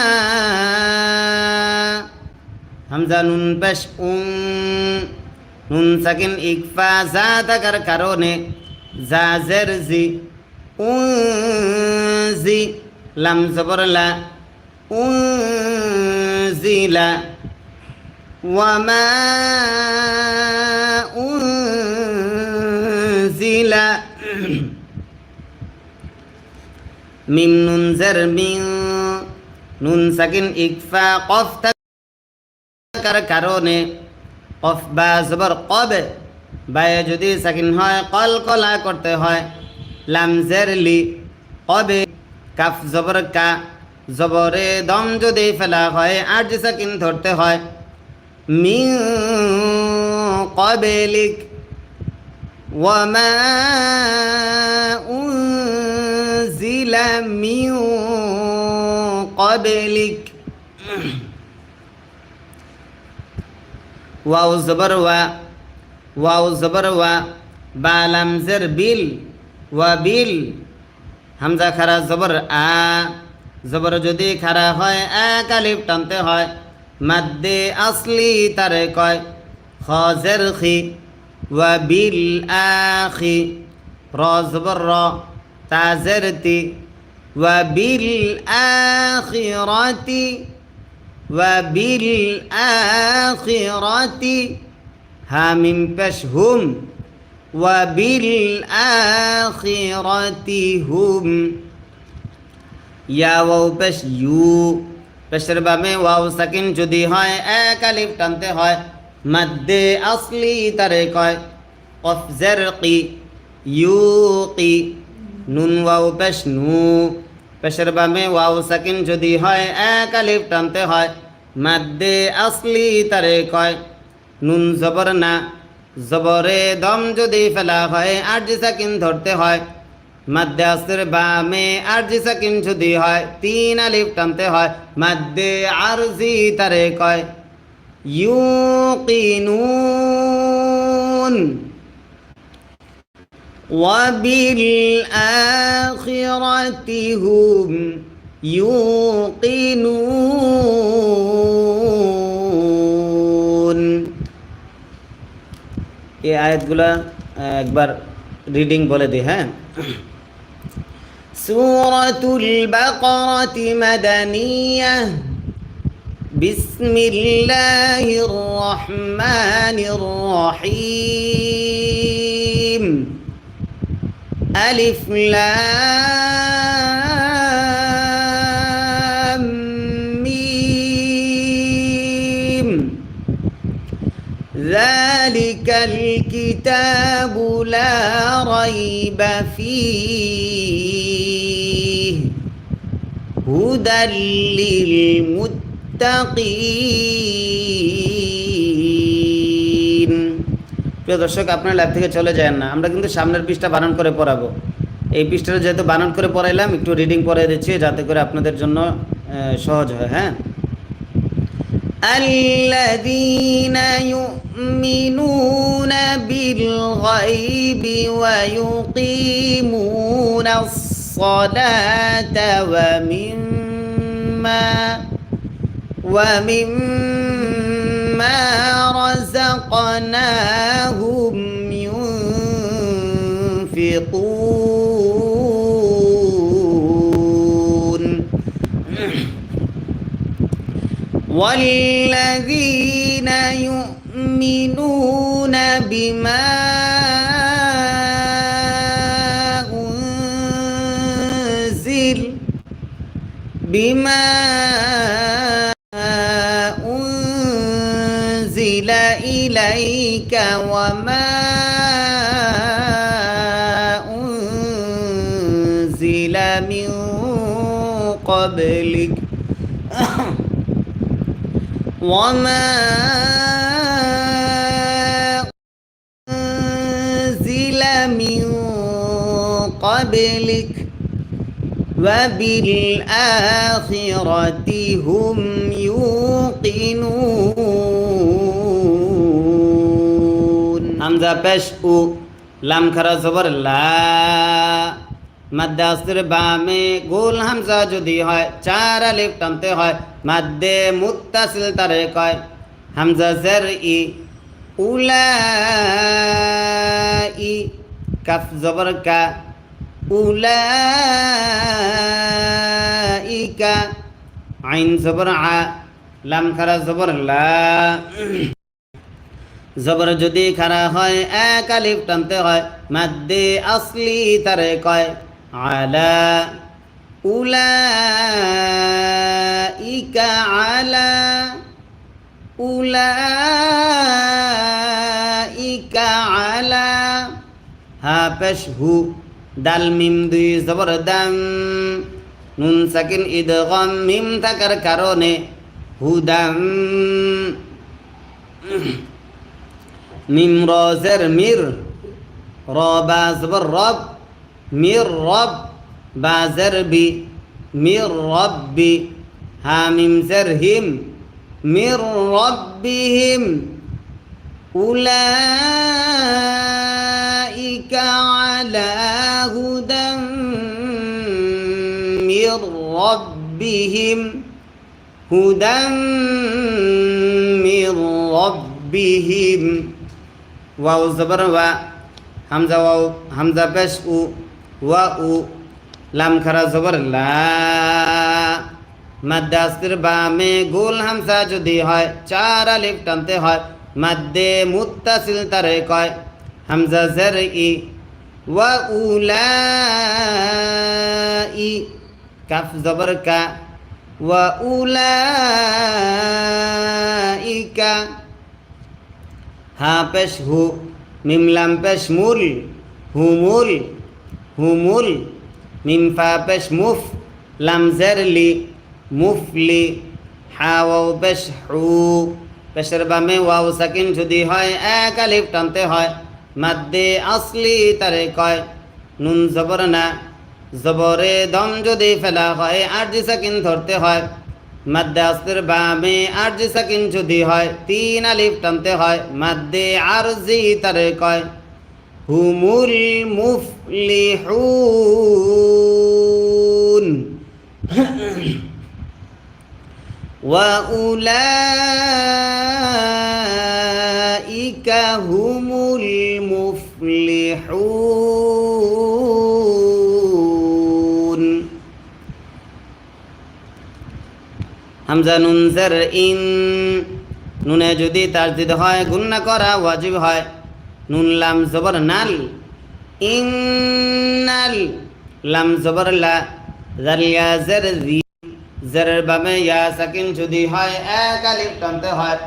হামজা নুন পেশ নুন সাকিন ইকফা জা থাকার কারণে জা জের জি উনজি লাম জবর লা উনজিলা ওয়ামা উনজিলা মিম নুন জার মিন নুন সাকিন ইকফা কফ থাকার কারণে কফ বা জবর কব বায়ে যদি সাকিন হয় কলকলা করতে হয় লাম জার লি কবে কাফ জবর কা জবরে দম যদি ফেলা হয় আরজি সাকিন ধরতে হয় মিন ক্বাবলিক ওয়ামা উনজিলা মিন ক্বাবলিক ওয়াও জবর ওয়া ওয়াও জবর ওয়া বা লাম জার বিল ওয়া বিল হামজা খারা জবর আ জবর যদি খারা হয় এক আলিফ টানতে হয় মাদ্দে আসলি তারে কয় খ জের খি ওয়া বিল আখি র জবর র তা জের তি ওয়া বিল আখিরাতি ওয়া বিল আখিরাতি হা মিম পেশ হুম ওয়া বিল আখিরাতি হুম ইয়া ওয়াও পেশ ইউ পেশের বামে ওয়াও সাকিন যদি হয় এক আলিফ টানতে হয় মাদ্দে আসলি তারে কয় কফ জের কি ইউকি নুন ওয়াও পেশ নু পেশের বামে ওয়াও সাকিন যদি হয় এক আলিফ টানতে হয় মাদ্দে আসলি তারে কয় নুন জবর না জবরে দম যদি ফেলা হয় আরজি সাকিন ধরতে হয় মাদ্দে আসর বামে আরজি সাকিন যদি হয় তিন আলিফ টানতে হয় মাদ্দে আরজি তারে কয় ইউকিনুন ওয়া বিল আখিরাতি হুম ইউকিনুন এই আয়াতগুলা একবার রিডিং বলে দিই হ্যাঁ সূরাতুল বাকারাতি মাদানিয়াহ বিসমিল্লাহির রহমানির রহিম আলিফ লাম মিম ذلك الكتاب لا ريب فيه هدى للمتقين প্রিয় দর্শক আপনারা ল্যাব থেকে চলে যান না আমরা কিন্তু সামনের পৃষ্ঠা বানান করে পড়াবো এই পৃষ্ঠাটা যেহেতু বানান করে পড়াইলাম একটু রিডিং পড়াই দিচ্ছি যাতে করে আপনাদের জন্য সহজ হয় হ্যাঁ الذين يؤمنون بالغيب ويقيمون الصلاة ومما رزقناهم ينفقون والذين يؤمنون بما أنزل إليك وما أنزل من قبلك وما أنزل من قبلك وبالآخرة هم يوقنون همزة পেশ উ লাম খারা জবর লা মাদ্দে আসর বামে গোল হামজা যদি হয় চার আলিফ টানতে হয় মাদ্দে মুত্তাসিল তারে কয় হামজা জের ই উলাই কাফ জবর কা উলাইকা আইন জবর আ লাম খারা জবর লা জবর যদি খারা হয় এক আলিফ টানতে হয় মাদ্দে আসলি তারে কয় আলা উলাইকা আলা উলাইকা আলা হা পেশ হু দাল মিম দুই জবর দাম নুন সাকিন ইদগাম মিম থাকার কারণে হুদাম মিম রজের মির র বা জবর রব মির রব বাজের বি মির রব্বি হা মিম জের হিম মির রব্বিহিম উলাইকা আলা হুদাম মির রব্বিহিম হুদাম মির রব্বিহিম ওয়াও জবর ওয়া হামজা ওয়াও হামজা পেশ উ ওয়া উ লাম খারা জবর লা মাদ্দে আসলির বামে গোল হামজা যদি হয় চার আলিফ টানতে হয় মাদ্দে মুত্তাসিল তারে কয় হামজা জের ই ওয়া উলাই কাফ জবর কা ওয়া উলাইকা হা পেশ হু মিম লাম পেশ মুল হুমুল হুমুল মিম ফা পেশ মুফ লাম জের লি মুফলি হা ওয়াও পেশ হু পেশের বামে ওয়াও সাকিন যদি হয় এক আলিফ টানতে হয় মাদ্দে আসলি তারে কয় নুন জবর না জবরে দম যদি ফেলা হয় আরজি সাকিন ধরতে হয় মাদ্দে আসলির বামে আরজি সাকিন যদি হয় তিন আলিফ টানতে হয় মাদ্দে আরজি তারে কয় হুমুল মুফলিহুন ওয়া উলাইকা হুমুল মুফলিহুন হামজা নুন জের ইন নুনে যদি তাসদিদ হয় গুন্না করা ওয়াজিব হয় নুন লাম জবর নাল ইন্নাল লাম জবর লা জাল ইয়া জের জি জেরের বামে ইয়া সাকিন যদি হয় এক আলিফ টানতে হয়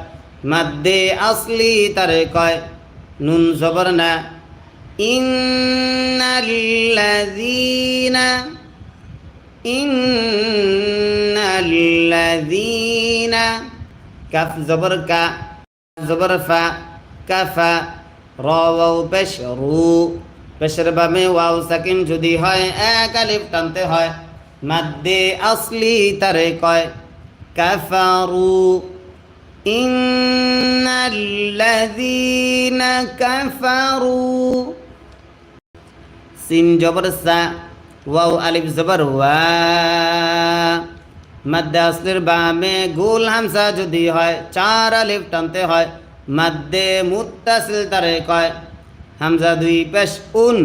মাদ্দে আসলি তারে কয় নুন জবর না ইন্নাল্লাযীনা কাফ জবর কা জবর ফা কাফা র ওয়াও পেশ রু পেশের বামে ওয়াও সাকিন যদি হয় এক আলিফ টানতে হয় মাদ্দে আসলি তারে কয় কাফারু ইন্নাল্লাযীনা কাফারু সিন জবর সা ওয়াও আলিফ জবর ওয়া মাদ্দে আসলির বামে গোল হামজা যদি হয় চার আলিফ টানতে হয় মাদ্দে মুত্তাসিল তারে কয় হামজা দুই পেশ উন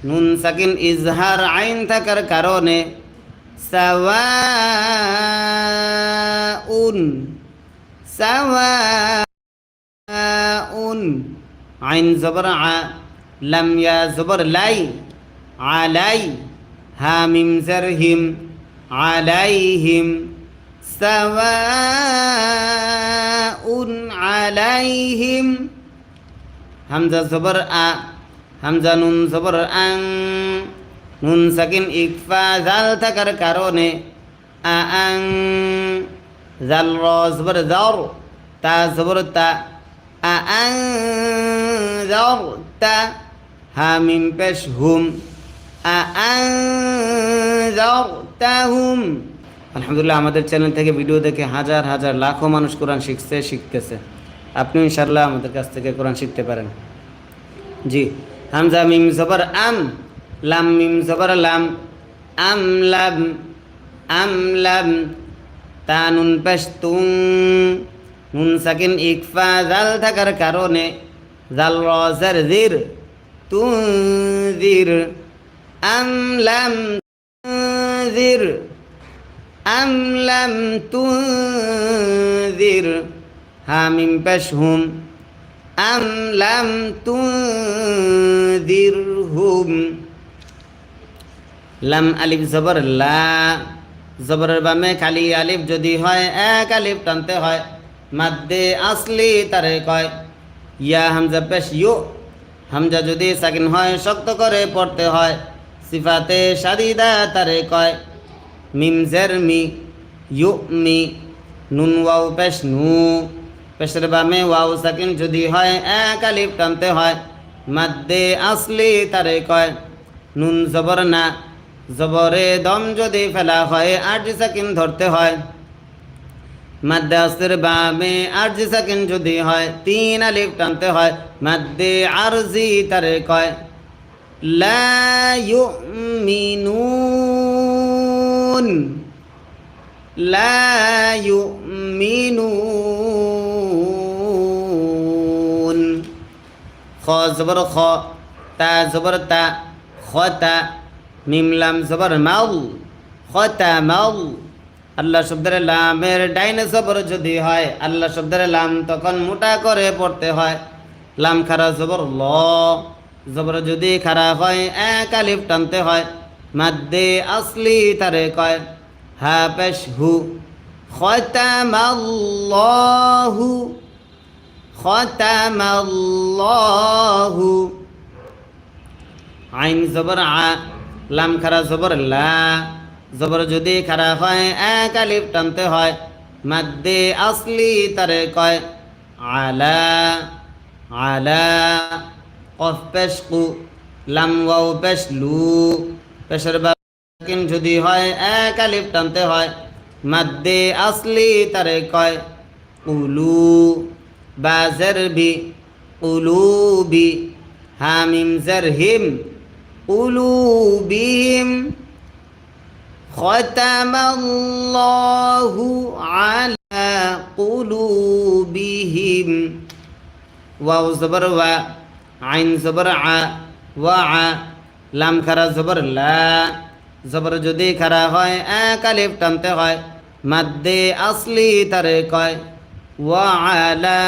নুন সাকিন ইজহার আইন থাকার কারণে সাওয়াউন সাওয়াউন আইন জবর আ লাম ইয়া জবর লাই আলাই হা মিম জের হিম আলাইহিম সাওয়াউন আলাইহিম হামজা জবর আ হামজা নুন জবর আং নুন সাকিন ইকফা জাল থাকার কারণে আং জাল র জবর জর তা জবর তা আং জর তা হা মিম পেশ হুম আং জর তা হুম। আলহামদুলিল্লাহ আমাদের চ্যানেল থেকে ভিডিও দেখে হাজার হাজার লাখো মানুষ কোরআন শিখতেছে। আপনিও ইনশাআল্লাহ আমাদের কাছ থেকে কোরআন শিখতে পারেন। জি হামজা মিম জবর আম লাম মিম জবর লাম আম লাম তা নুন পেশ তুং নুন সাকিন ইকফা জাল থাকার কারণে জাল র জের জির তুনজির আম লাম তুনজির আম লাম তুনযির হা মিম পেশ হুম আম লাম তুনযিরহুম লাম আলিফ জবর লা জবরের বামে খালি আলিফ যদি হয় এক আলিফ টানতে হয় মাদ্দে আসলি তারে কয় ইয়া হামজা পেশ ইউ হামজা যদি সাকিন হয় শক্ত করে পড়তে হয় সিফাতে শাদিদা তারে কয় মিম জের মি ইউ মি নুন ওয়াও পেশ নু পেশের বামে ওয়াও সাকিন যদি হয় এক আলিফ টানতে হয় মাদ্দে আসলি তারে কয় নুন জবর না জবরে দম যদি ফেলা হয় আরজি সাকিন ধরতে হয় মাদ্দে আসলের বামে আরজি সাকিন যদি হয় তিন আলিফ টানতে হয় মাদ্দে আরজি তারে কয় লা ইউমিনুন লা ইউমিনুন খ জবর খ তা জবর তা খতা মিম লাম জবর মাউ খতা মাউ আল্লাহ শব্দের লামের ডাইনে জবর যদি হয় আল্লাহ শব্দের লাম তখন মোটা করে পড়তে হয় লাম খারা জবর ল জবর যদি খারা হয় এক আলিফ টানতে হয় মাদ্দে আসলি তারে কয় হা পেশ হু খতামাল্লাহু খতামাল্লাহু আইন জবর আ লাম খারা জবর লা জবর যদি খারা হয় এক আলিফ টানতে হয় মাদ্দে আসলি তারে কয় আলা আলা কফ পেশ কু লাম ওয়াও পেশ লু পেশের বাকিন যদি হয় এক আলিফ টানতে হয় মাদ্দে আসলি তারে কয় উলু বা জের বি উলুবি হামিম জের হিম উলুবিহিম ختم الله على قلوبهم واو زبر و عين زبر ع وع লাম খারা জবর লা জবর যদি খারা হয় এক আলিফ টানতে হয় মাদ্দে আসলি তারে কয় ওয়া আলা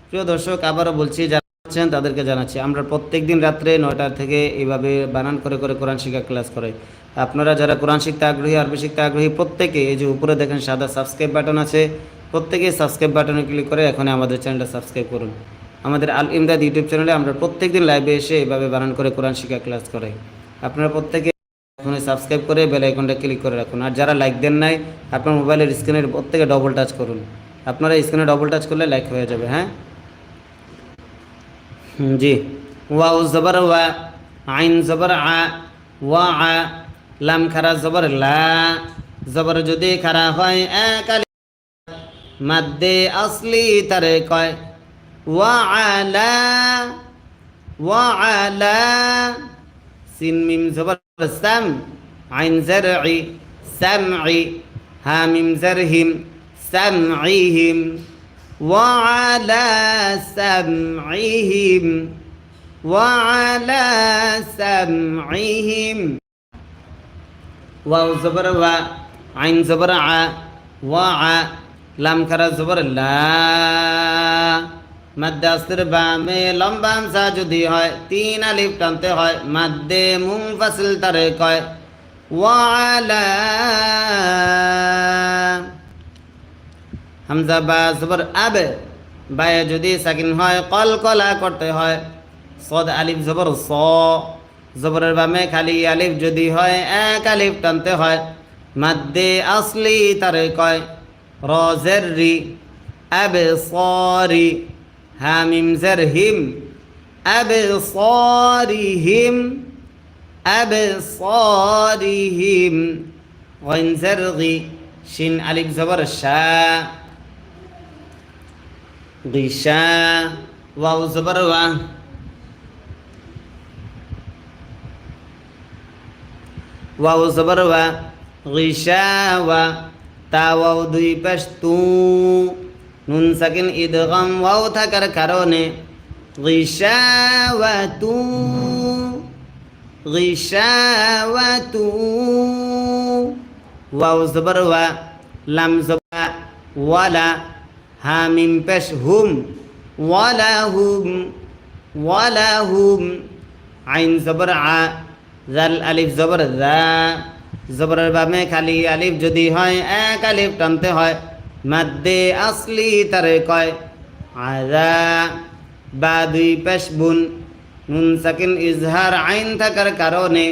প্রিয় দর্শক আবারও বলছি যারা আছেন তাদেরকে জানাচ্ছি আমরা প্রত্যেকদিন রাত্রে 9টা থেকে এইভাবে বানান করে করে কোরআন শিক্ষা ক্লাস করে আপনারা যারা কোরআন শিখতে আগ্রহী আরবি শিখতে আগ্রহী প্রত্যেকে এই যে উপরে দেখেন সাদা সাবস্ক্রাইব বাটন আছে প্রত্যেকে সাবস্ক্রাইব বাটনে ক্লিক করে এখন আমাদের চ্যানেলটা সাবস্ক্রাইব করুন আমাদের আল ইমদাদ ইউটিউব চ্যানেলে আমরা প্রত্যেকদিন লাইভে এসে এইভাবে বানান করে কোরআন শিক্ষা ক্লাস করে আপনারা প্রত্যেকে এখন সাবস্ক্রাইব করে বেল আইকনটা ক্লিক করে রাখুন আর যারা লাইক দেন নাই আপনার মোবাইলের স্ক্রিনের প্রত্যেকে ডবল টাচ করুন আপনারা স্ক্রিনে ডবল টাচ করলে লাইক হয়ে যাবে হ্যাঁ জি ওয়াও জবর ওয়া আইন জবর আ ওয়া আ লাম খারা জবর লা জবর যদি খারা হয় এক আলিফ মাদ্দে আসলি তারে কয় ওয়া আলা সিন মিম জবর সাম আইন জারঈ সামঈ হা মিম জারহিম সামঈহিম ওয়া আলা সামঈহিম ওয়া আলা সামঈহিম ওয়াও জবর ওয়া আইন জবর আ ওয়া আ লাম খারা জবর লা মাদ্দে আসলের বামে লম্বা হামজা যদি হয় তিন আলিফ টানতে হয় মাদ্দে মুনফাসিল তারে কয় ওয়া আলা হামজা বা জবর আবে বায়ে যদি সাকিন হয় কলকলা করতে হয় সদ আলিফ জবর স জবরের বামে খালি আলিফ যদি হয় এক আলিফ টানতে হয় মাদ্দে আসলি তারে কয় র জের রি আবে সরি হামিম জের হিম আবে সরিহিম আবে সরিহিম গইন জের গি শিন আলিফ জবর শা গিশা ওয়াও জবর ওয়া ওয়াও জবর ওয়া গিশাওয়া তা ওয়াও দুই পেশ তু নুন সাকিন ইদগাম ওয়াও থাকার কারণে গিশাওয়াতু গিশাওয়াতু ওয়াও জবর ওয়া লাম জবর ওয়ালা হা মিম পেশ হুম ওয়ালাহুম ওয়ালাহুম আইন জবর আ জাল আলিফ জবর যা জবরের বামে খালি আলিফ যদি হয় এক আলিফ টানতে হয় মাদ্দে আসলি তারে কয় আযা বা দুই পেশ বুন নুন সাকিন ইজহার আইন থাকার কারণে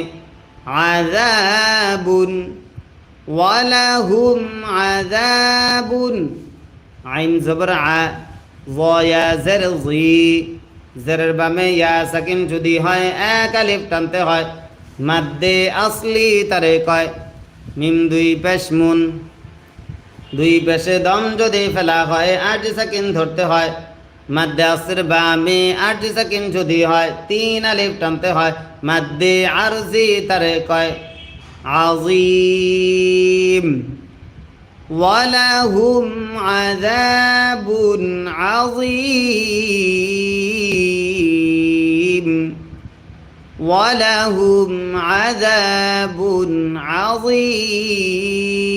আযাবুন ওয়ালাহুম আযাবুন আইন জবর আ ওয়া জের জি জেরের বামে ইয়া সাকিন যদি হয় এক আলিফ টানতে হয় মাদ্দে আসলি তারে কয় মিম দুই পেশ মুন দুই পেশে দম যদি ফেলা হয় 8 সেকেন্ড ধরতে হয় মাদ্দে আসর বামে 8 সেকেন্ড যদি হয় 3 আলিফ টানতে হয় মাদ্দে আরজি তারে কয় আজিম ওয়ালাহুম আযাবুন আযীম ওয়ালাহুম আযাবুন আযীম